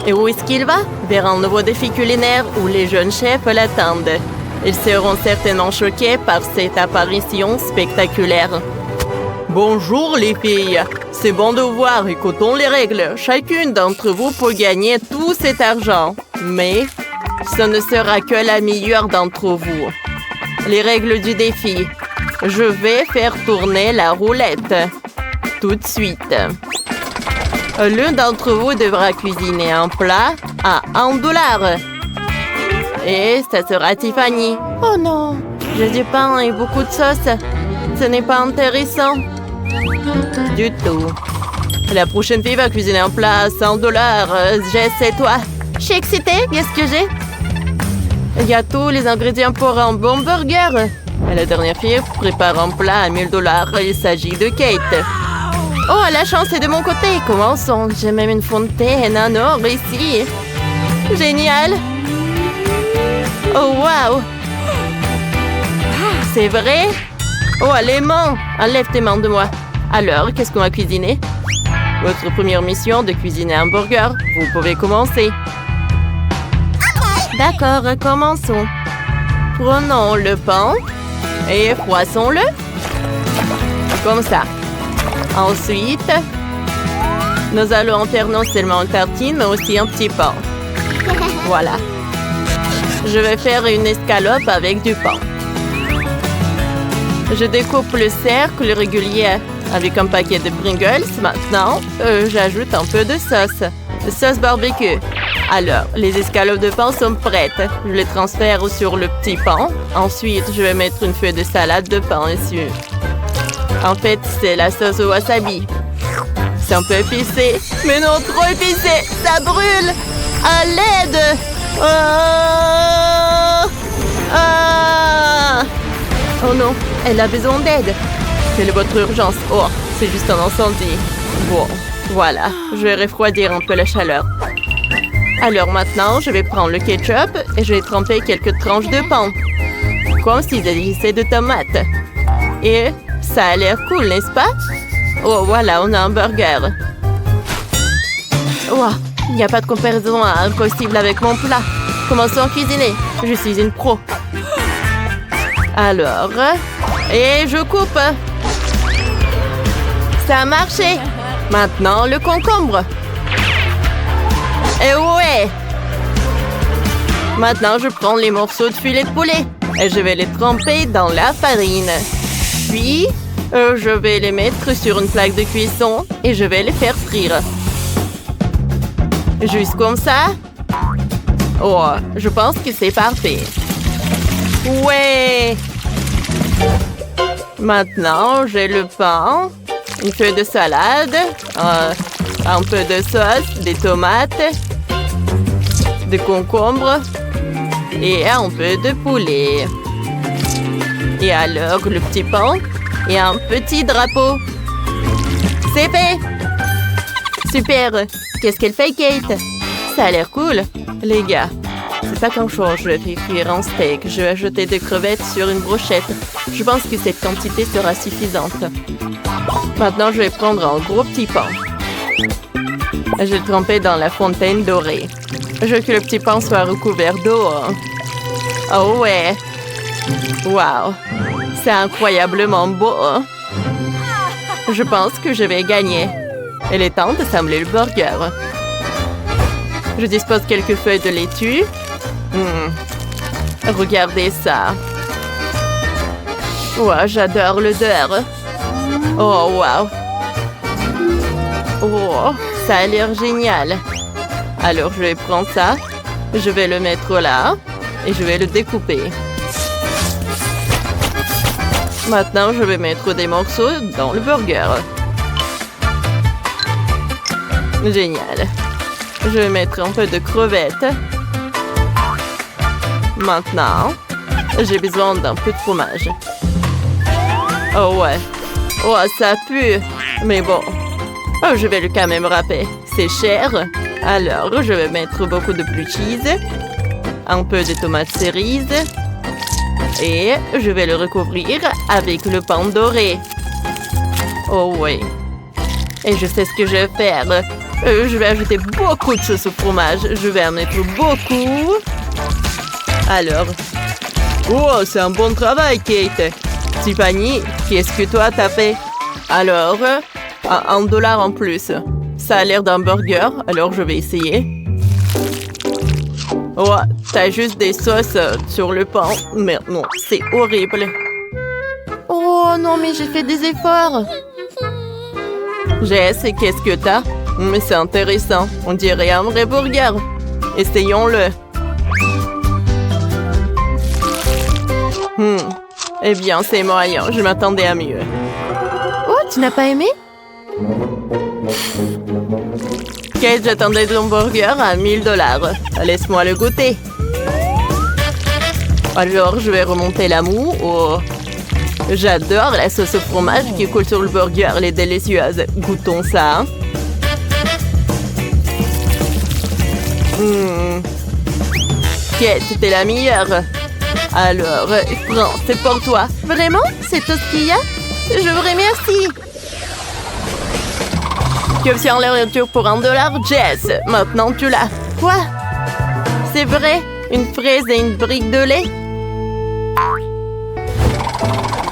Et où est-ce qu'il va? Vers un nouveau défi culinaire où les jeunes chefs l'attendent. Ils seront certainement choqués par cette apparition spectaculaire. Bonjour les filles, c'est bon de vous voir, écoutons les règles. Chacune d'entre vous peut gagner tout cet argent, mais ce ne sera que la meilleure d'entre vous. Les règles du défi. Je vais faire tourner la roulette. Tout de suite. L'un d'entre vous devra cuisiner un plat à $1. Et ça sera Tiffany. Oh non, j'ai du pain et beaucoup de sauce. Ce n'est pas intéressant. Du tout. La prochaine fille va cuisiner un plat à $100. Jess, c'est toi. Je suis excitée. Qu'est-ce que j'ai? Il y a tous les ingrédients pour un bon burger. Et la dernière fille prépare un plat à $1000. Il s'agit de Kate. Oh, la chance est de mon côté. Commençons. J'ai même une fontaine en or ici. Génial. Oh, waouh. C'est vrai? Oh, les mains. Enlève tes mains de moi. Alors, qu'est-ce qu'on va cuisiner? Votre première mission de cuisiner un burger. Vous pouvez commencer. D'accord, commençons. Prenons le pain et froissons-le. Comme ça. Ensuite, nous allons en faire non seulement une tartine, mais aussi un petit pain. Voilà. Je vais faire une escalope avec du pain. Je découpe le cercle régulier avec un paquet de Pringles. Maintenant, j'ajoute un peu de sauce barbecue. Alors, les escalopes de pain sont prêtes. Je les transfère sur le petit pain. Ensuite, je vais mettre une feuille de salade de pain dessus. En fait, c'est la sauce au wasabi. C'est un peu épicé. Mais non, trop épicé. Ça brûle. À l'aide. Oh non, elle a besoin d'aide. C'est votre urgence. Oh, c'est juste un incendie. Bon, voilà. Je vais refroidir un peu la chaleur. Alors maintenant, je vais prendre le ketchup et je vais tremper quelques tranches de pain. Comme s'il s'agissait de tomates. Et ça a l'air cool, n'est-ce pas? Oh, voilà, on a un burger. Wow, il n'y a pas de comparaison impossible avec mon plat. Commençons à cuisiner. Je suis une pro. Alors, et je coupe. Ça a marché. Maintenant, le concombre. Et ouais. Maintenant, je prends les morceaux de filet de poulet. Et je vais les tremper dans la farine. Puis, je vais les mettre sur une plaque de cuisson et je vais les faire frire. Juste comme ça. Oh, je pense que c'est parfait. Ouais! Maintenant, j'ai le pain, une feuille de salade, un peu de sauce, des tomates, des concombres et un peu de poulet. Et alors, le petit pain et un petit drapeau. C'est fait! Super! Qu'est-ce qu'elle fait, Kate? Ça a l'air cool. Les gars, c'est pas grand-chose. Je vais cuire un steak. Je vais ajouter des crevettes sur une brochette. Je pense que cette quantité sera suffisante. Maintenant, je vais prendre un gros petit pain. Je vais le tremper dans la fontaine dorée. Je veux que le petit pain soit recouvert d'eau. Oh ouais! Wow! C'est incroyablement beau. Je pense que je vais gagner. Il est temps d'assembler le burger. Je dispose quelques feuilles de laitue. Regardez ça. Wow, j'adore l'odeur. Oh, wow. Oh, ça a l'air génial. Alors, je vais prendre ça. Je vais le mettre là. Et je vais le découper. Maintenant, je vais mettre des morceaux dans le burger. Génial. Je vais mettre un peu de crevettes. Maintenant, j'ai besoin d'un peu de fromage. Oh ouais. Oh, ça pue. Mais bon. Oh, je vais le quand même râper. C'est cher. Alors, je vais mettre beaucoup de blue cheese. Un peu de tomates cerises. Et je vais le recouvrir avec le pain doré. Oh oui. Et je sais ce que je vais faire. Je vais ajouter beaucoup de sauce au fromage. Je vais en mettre beaucoup. Alors. Oh, c'est un bon travail, Kate. Tiffany, qu'est-ce que toi t'as fait? Alors, $1 en plus. Ça a l'air d'un burger, alors je vais essayer. Oh, t'as juste des sauces sur le pain. Mais non, c'est horrible. Oh non, mais j'ai fait des efforts. Jess, qu'est-ce que t'as? Mais c'est intéressant. On dirait un vrai burger. Essayons-le. Eh bien, c'est moyen. Je m'attendais à mieux. Oh, tu n'as pas aimé? Kate, j'attendais ton burger à $1000. Laisse-moi le goûter. Alors, je vais remonter la moue. Oh, j'adore la sauce au fromage qui coule sur le burger. Elle est délicieuse. Goûtons ça. Kate, t'es la meilleure. Alors, prends, c'est pour toi. Vraiment? C'est tout ce qu'il y a? Je vous remercie. Tu obtiens la retour pour $1, Jess. Maintenant, tu l'as. Quoi? C'est vrai? Une fraise et une brique de lait?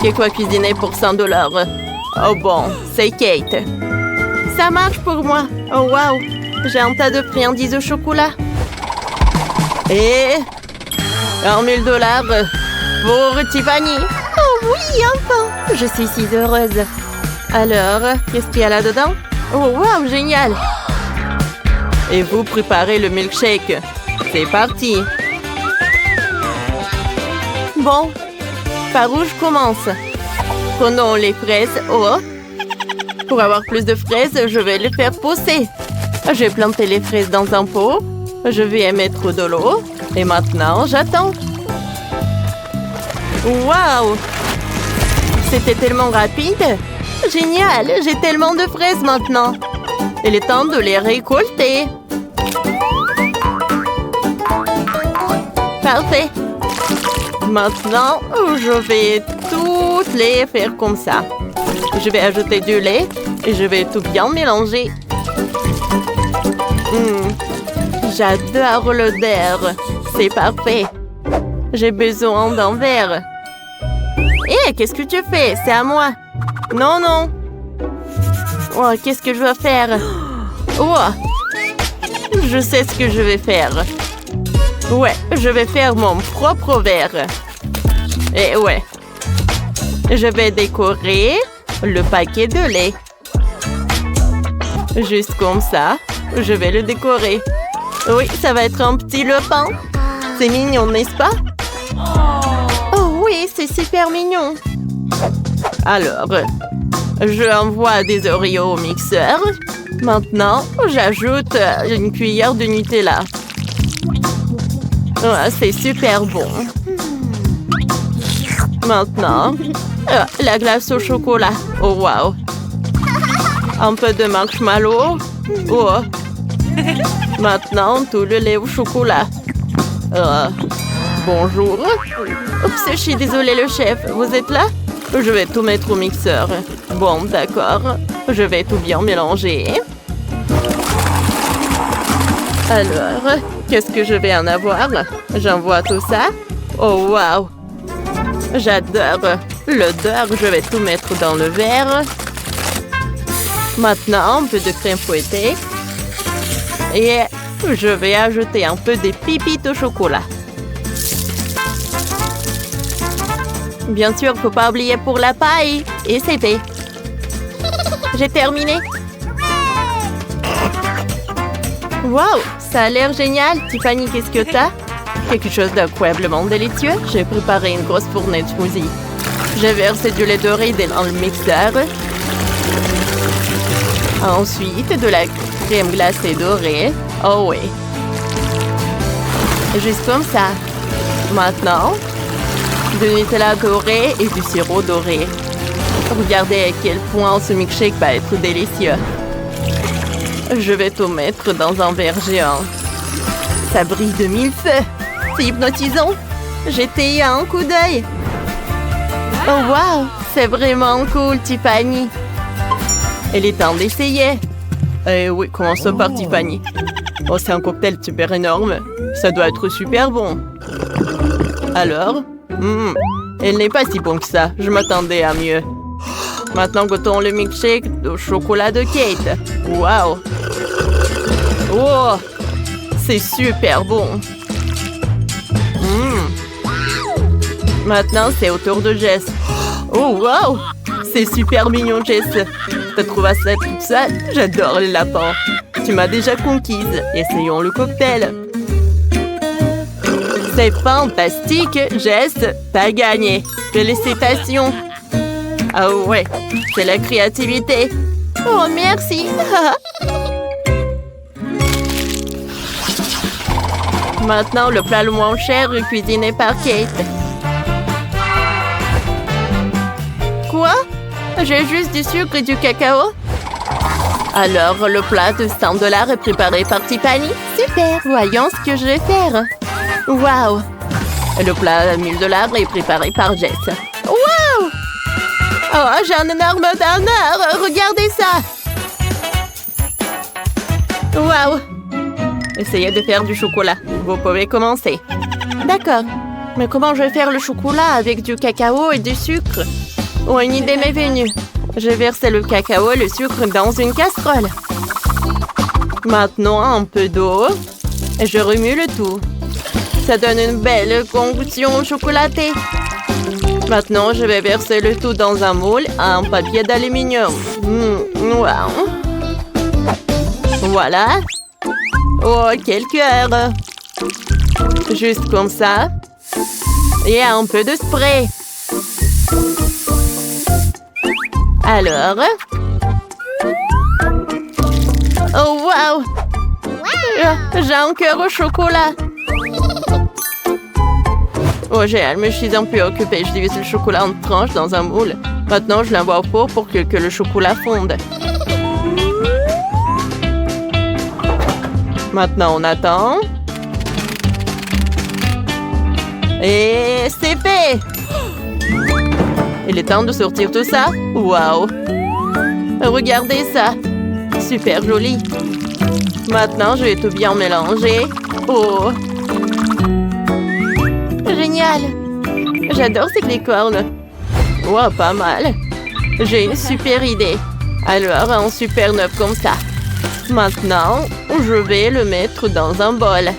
Qu'est quoi cuisiner pour $100? Oh bon, c'est Kate. Ça marche pour moi. Oh wow. J'ai un tas de friandises au chocolat. Et $1000 pour Tiffany. Oh oui, enfin. Je suis si heureuse. Alors, qu'est-ce qu'il y a là-dedans? Oh wow, génial. Et vous préparez le milkshake. C'est parti. Bon, par où je commence? Prenons les fraises. Oh. Pour avoir plus de fraises, je vais les faire pousser. Je vais planter les fraises dans un pot. Je vais y mettre de l'eau. Et maintenant, j'attends. Waouh! C'était tellement rapide. Génial! J'ai tellement de fraises maintenant. Il est temps de les récolter. Parfait. Maintenant, je vais toutes les faire comme ça. Je vais ajouter du lait et je vais tout bien mélanger. J'adore l'odeur. C'est parfait. J'ai besoin d'un verre. Hé, qu'est-ce que tu fais? C'est à moi. Non, non. Oh, qu'est-ce que je dois faire? Oh, je sais ce que je vais faire. Ouais, je vais faire mon propre verre. Et ouais. Je vais décorer le paquet de lait. Juste comme ça, je vais le décorer. Oui, ça va être un petit lapin. C'est mignon, n'est-ce pas? Oh oui, c'est super mignon. Alors, je envoie des Oreos au mixeur. Maintenant, j'ajoute une cuillère de Nutella. Ah, c'est super bon. Maintenant, la glace au chocolat. Oh, wow. Un peu de marshmallow. Oh. Maintenant, tout le lait au chocolat. Bonjour. Oups, je suis désolée, le chef. Vous êtes là? Je vais tout mettre au mixeur. Bon, d'accord. Je vais tout bien mélanger. Alors, qu'est-ce que je vais en avoir? J'envoie tout ça. Oh, wow! J'adore l'odeur. Je vais tout mettre dans le verre. Maintenant, un peu de crème fouettée. Et je vais ajouter un peu de pépites au chocolat. Bien sûr, faut pas oublier pour la paille. Et c'est fait. J'ai terminé. Wow, ça a l'air génial. Tiffany, qu'est-ce que t'as? Quelque chose d'incroyablement délicieux. J'ai préparé une grosse fournée de smoothie. J'ai versé du lait doré dans le mixeur. Ensuite, de la crème glacée dorée. Oh oui. Juste comme ça. Maintenant, de Nutella doré et du sirop doré. Regardez à quel point ce milkshake va être délicieux. Je vais tout mettre dans un verre géant. Ça brille de mille feux. C'est hypnotisant. J'étais à un coup d'œil. Oh wow, c'est vraiment cool, Tiffany. Il est temps d'essayer. Eh oui, commençons par Tiffany. Oh, c'est un cocktail super énorme. Ça doit être super bon. Alors? Il n'est pas si bon que ça. Je m'attendais à mieux. Maintenant, goûtons le milkshake au chocolat de Kate. Wow! Oh! C'est super bon. Maintenant, c'est au tour de Jess. Oh, wow! C'est super mignon, Jess. T'as trouvé ça toute seule? J'adore les lapins. Tu m'as déjà conquise. Essayons le cocktail. C'est fantastique, Jess. T'as gagné. Félicitations. Ah ouais, c'est la créativité. Oh, merci. Maintenant, le plat le moins cher cuisiné par Kate. Quoi? J'ai juste du sucre et du cacao? Alors, le plat de 100 $ est préparé par Tiffany? Super! Voyons ce que je vais faire. Wow! Le plat à 1000 $ est préparé par Jess. Wow! Oh, j'ai un énorme donneur! Regardez ça! Wow! Essayez de faire du chocolat. Vous pouvez commencer. D'accord. Mais comment je vais faire le chocolat avec du cacao et du sucre? Oh, une idée m'est venue. Je vais verser le cacao et le sucre dans une casserole. Maintenant, un peu d'eau. Et je remue le tout. Ça donne une belle concoction chocolatée. Maintenant, je vais verser le tout dans un moule à un papier d'aluminium. Wow. Voilà. Oh, quel cœur! Juste comme ça. Et un peu de spray. Alors. Oh, wow! J'ai un cœur au chocolat. Oh, génial, mais je suis un peu occupée. Je divise le chocolat en tranches dans un moule. Maintenant, je l'envoie au four pour que le chocolat fonde. Maintenant, on attend. Et c'est fait! Il est temps de sortir tout ça. Wow! Regardez ça! Super joli! Maintenant, je vais tout bien mélanger. Oh! Génial! J'adore ces licornes. Wow, pas mal! J'ai une super idée. Alors, un super neuf comme ça. Maintenant, je vais le mettre dans un bol.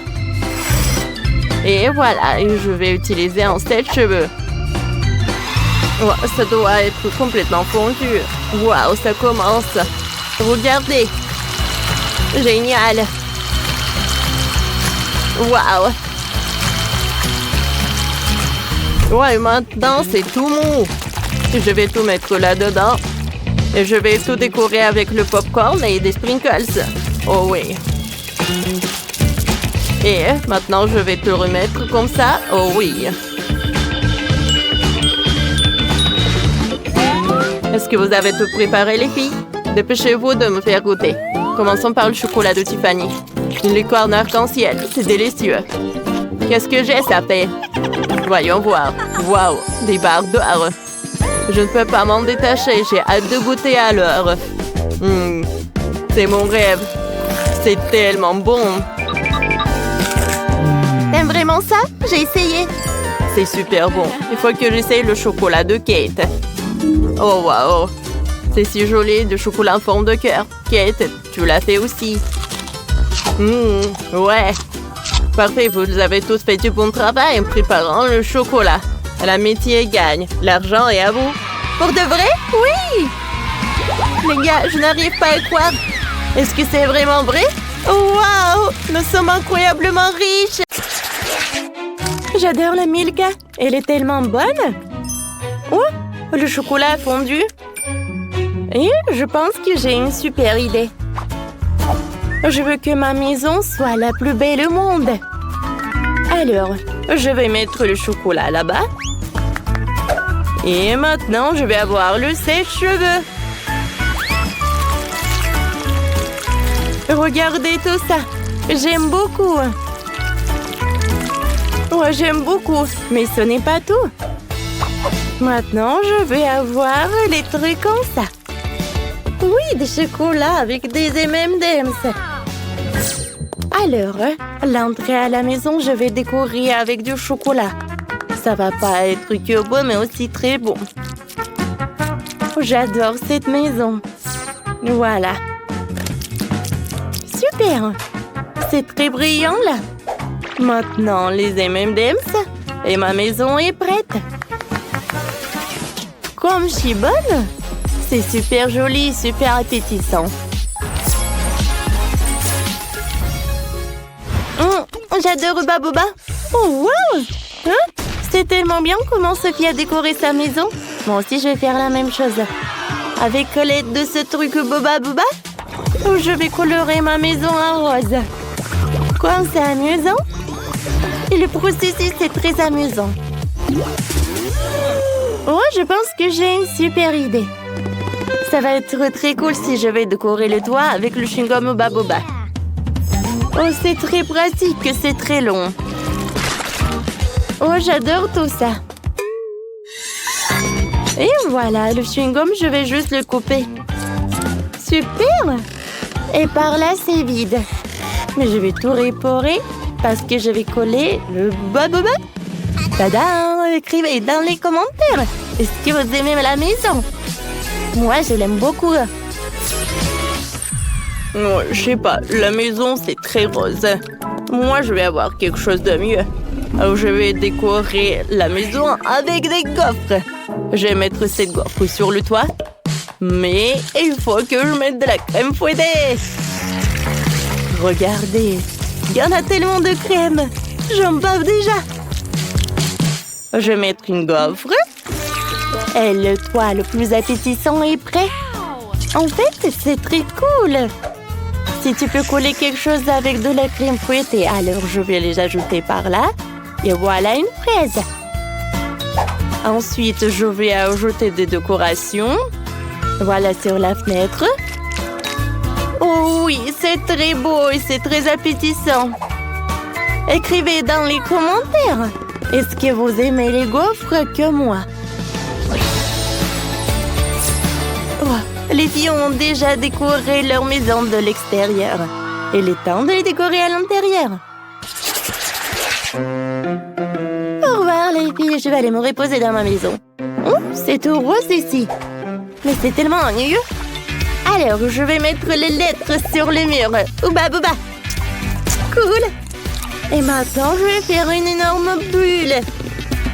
Et voilà, je vais utiliser un sèche-cheveux. Oh, ça doit être complètement fondu. Waouh, ça commence. Regardez. Génial. Waouh. Ouais, maintenant, c'est tout mou. Je vais tout mettre là-dedans. Et je vais tout décorer avec le popcorn et des sprinkles. Oh oui. Et maintenant, je vais te remettre comme ça. Oh oui. Est-ce que vous avez tout préparé, les filles? Dépêchez-vous de me faire goûter. Commençons par le chocolat de Tiffany. Une licorne arc-en-ciel, c'est délicieux. Qu'est-ce que j'ai, ça fait? Voyons voir. Waouh, des barres d'or. Je ne peux pas m'en détacher, j'ai hâte de goûter à l'heure. C'est mon rêve. C'est tellement bon. T'aimes vraiment ça? J'ai essayé. C'est super bon. Il faut que j'essaye le chocolat de Kate. Oh, waouh. C'est si joli, du chocolat en forme de cœur. Kate, tu l'as fait aussi. Ouais. Parfait, vous avez tous fait du bon travail en préparant le chocolat. L'amitié gagne. L'argent est à vous. Pour de vrai? Oui! Les gars, je n'arrive pas à croire. Est-ce que c'est vraiment vrai? Waouh! Nous sommes incroyablement riches! J'adore la Milka. Elle est tellement bonne. Oh, le chocolat a fondu. Et je pense que j'ai une super idée. Je veux que ma maison soit la plus belle au monde. Alors, je vais mettre le chocolat là-bas. Et maintenant, je vais avoir le sèche-cheveux. Regardez tout ça. J'aime beaucoup. Ouais, j'aime beaucoup. Mais ce n'est pas tout. Maintenant, je vais avoir les trucs comme ça. Oui, des chocolats avec des M&M's. Alors, l'entrée à la maison, je vais décorer avec du chocolat. Ça va pas être que beau, mais aussi très bon. J'adore cette maison. Voilà. Super. C'est très brillant, là. Maintenant, les M&M's et ma maison est prête. Comme je suis bonne. C'est super joli, super appétissant. J'adore Hubba Bubba. Oh, wow! Hein? C'est tellement bien comment Sophie a décoré sa maison. Moi aussi, je vais faire la même chose. Avec l'aide de ce truc Hubba Bubba, je vais colorer ma maison en rose. Quoi, c'est amusant? Et le processus est très amusant. Oh, je pense que j'ai une super idée. Ça va être très cool si je vais décorer le toit avec le chewing-gum Hubba Bubba. Oh, c'est très pratique, c'est très long. Oh, j'adore tout ça. Et voilà, le chewing-gum, je vais juste le couper. Super! Et par là, c'est vide. Mais je vais tout réparer parce que je vais coller le Hubba Bubba. Tadam! Écrivez dans les commentaires. Est-ce que vous aimez la maison? Moi, je l'aime beaucoup. Oh, je sais pas, la maison, c'est très rose. Moi, je vais avoir quelque chose de mieux. Alors, je vais décorer la maison avec des gaufres. Je vais mettre ces gaufres sur le toit. Mais il faut que je mette de la crème fouettée. Regardez, il y en a tellement de crème. J'en bave déjà. Je vais mettre une gaufre. Et le toit le plus appétissant est prêt. En fait, c'est très cool. Si tu peux coller quelque chose avec de la crème fouettée, alors je vais les ajouter par là. Et voilà une fraise. Ensuite, je vais ajouter des décorations. Voilà sur la fenêtre. Oh oui, c'est très beau et c'est très appétissant. Écrivez dans les commentaires. Est-ce que vous aimez les gaufres que moi? Oh, les filles ont déjà décoré leur maison de l'extérieur. Il est temps de les décorer à l'intérieur. Au revoir les filles, je vais aller me reposer dans ma maison. Oh, c'est tout rose ici. Mais c'est tellement ennuyeux. Alors, je vais mettre les lettres sur le mur. Hubba Bubba. Cool. Et maintenant, je vais faire une énorme bulle.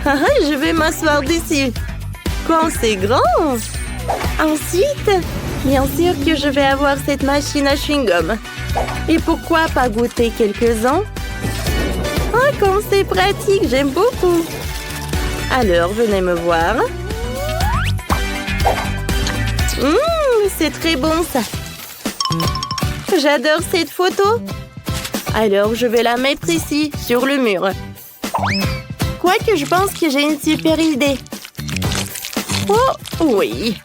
Je vais m'asseoir dessus. Quand c'est grand. Ensuite, bien sûr que je vais avoir cette machine à chewing-gum. Et pourquoi pas goûter quelques-uns? Ah, comme c'est pratique, j'aime beaucoup. Alors, venez me voir. C'est très bon, ça. J'adore cette photo. Alors, je vais la mettre ici, sur le mur. Quoique, je pense que j'ai une super idée. Oh, oui.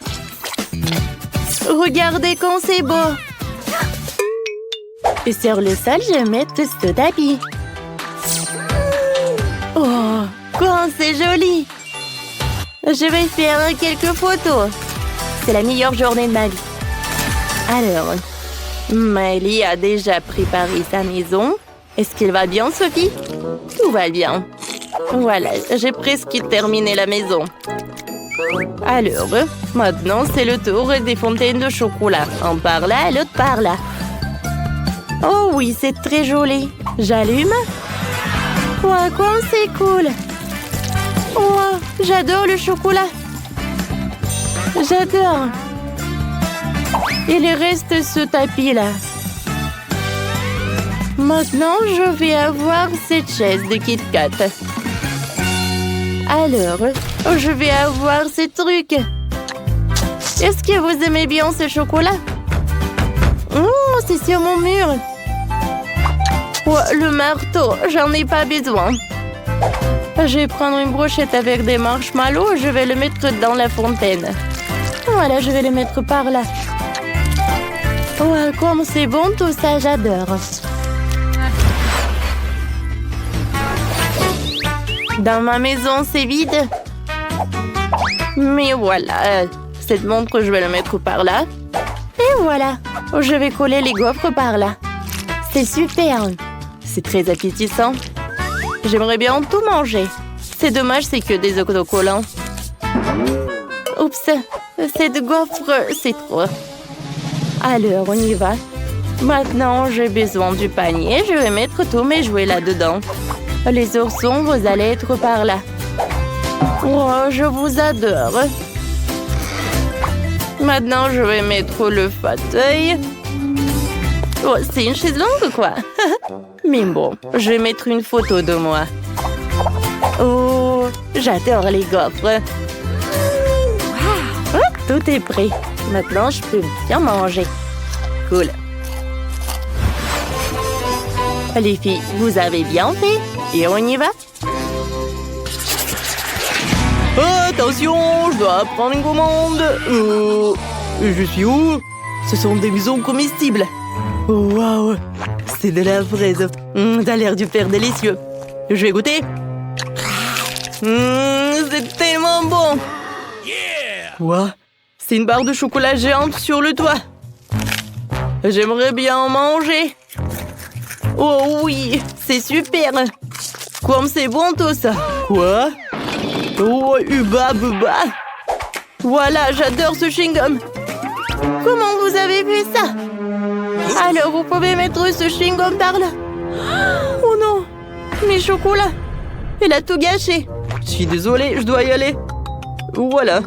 Regardez comme c'est beau. Et sur le sol, je vais mettre ce tapis. Oh, comme c'est joli. Je vais faire quelques photos. C'est la meilleure journée de ma vie. Alors, Miley a déjà préparé sa maison. Est-ce qu'il va bien, Sophie? Tout va bien. Voilà, j'ai presque terminé la maison. Alors, maintenant, c'est le tour des fontaines de chocolat. Un par là et l'autre par là. Oh oui, c'est très joli. J'allume. Wow, comme c'est cool. Wow, j'adore le chocolat. J'adore. Il reste ce tapis-là. Maintenant, je vais avoir cette chaise de Kit Kat. Alors, je vais avoir ces trucs. Est-ce que vous aimez bien ce chocolat? Oh, c'est sur mon mur. Oh, le marteau, j'en ai pas besoin. Je vais prendre une brochette avec des marshmallows et je vais le mettre dans la fontaine. Voilà, je vais le mettre par là. Oh, comme c'est bon tout ça, j'adore. Dans ma maison, c'est vide. Mais voilà, cette montre, je vais la mettre par là. Et voilà, je vais coller les gaufres par là. C'est super. C'est très appétissant. J'aimerais bien tout manger. C'est dommage, c'est que des autocollants. Oups, cette gaufre, c'est trop. Alors, on y va. Maintenant, j'ai besoin du panier. Je vais mettre tous mes jouets là-dedans. Les oursons, vous allez être par là. Oh, je vous adore. Maintenant, je vais mettre le fauteuil. Oh, c'est une chaise longue, quoi. Mais bon, je vais mettre une photo de moi. Oh, j'adore les gaufres. Oh, tout est prêt. Maintenant, je peux bien manger. Cool. Les filles, vous avez bien fait. Et on y va? Attention, je dois prendre une commande. Je suis où? Ce sont des maisons comestibles. Oh, waouh, c'est de la fraise. Ça a l'air super délicieux. Je vais goûter. C'est tellement bon. Quoi? C'est une barre de chocolat géante sur le toit. J'aimerais bien en manger. Oh oui, c'est super. Comme c'est bon tout ça. Quoi? Oh, uba buba. Voilà, j'adore ce chewing-gum. Comment vous avez fait ça? Alors, vous pouvez mettre ce chewing-gum par là. Oh non, mes chocolats. Il a tout gâché. Je suis désolée, je dois y aller. Voilà.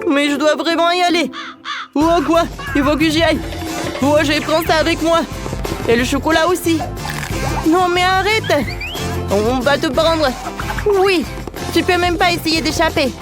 Mais je dois vraiment y aller. Oh quoi? Il faut que j'y aille. Oh, je vais prendre ça avec moi. Et le chocolat aussi. Non, mais arrête. On va te prendre. Oui, tu peux même pas essayer d'échapper.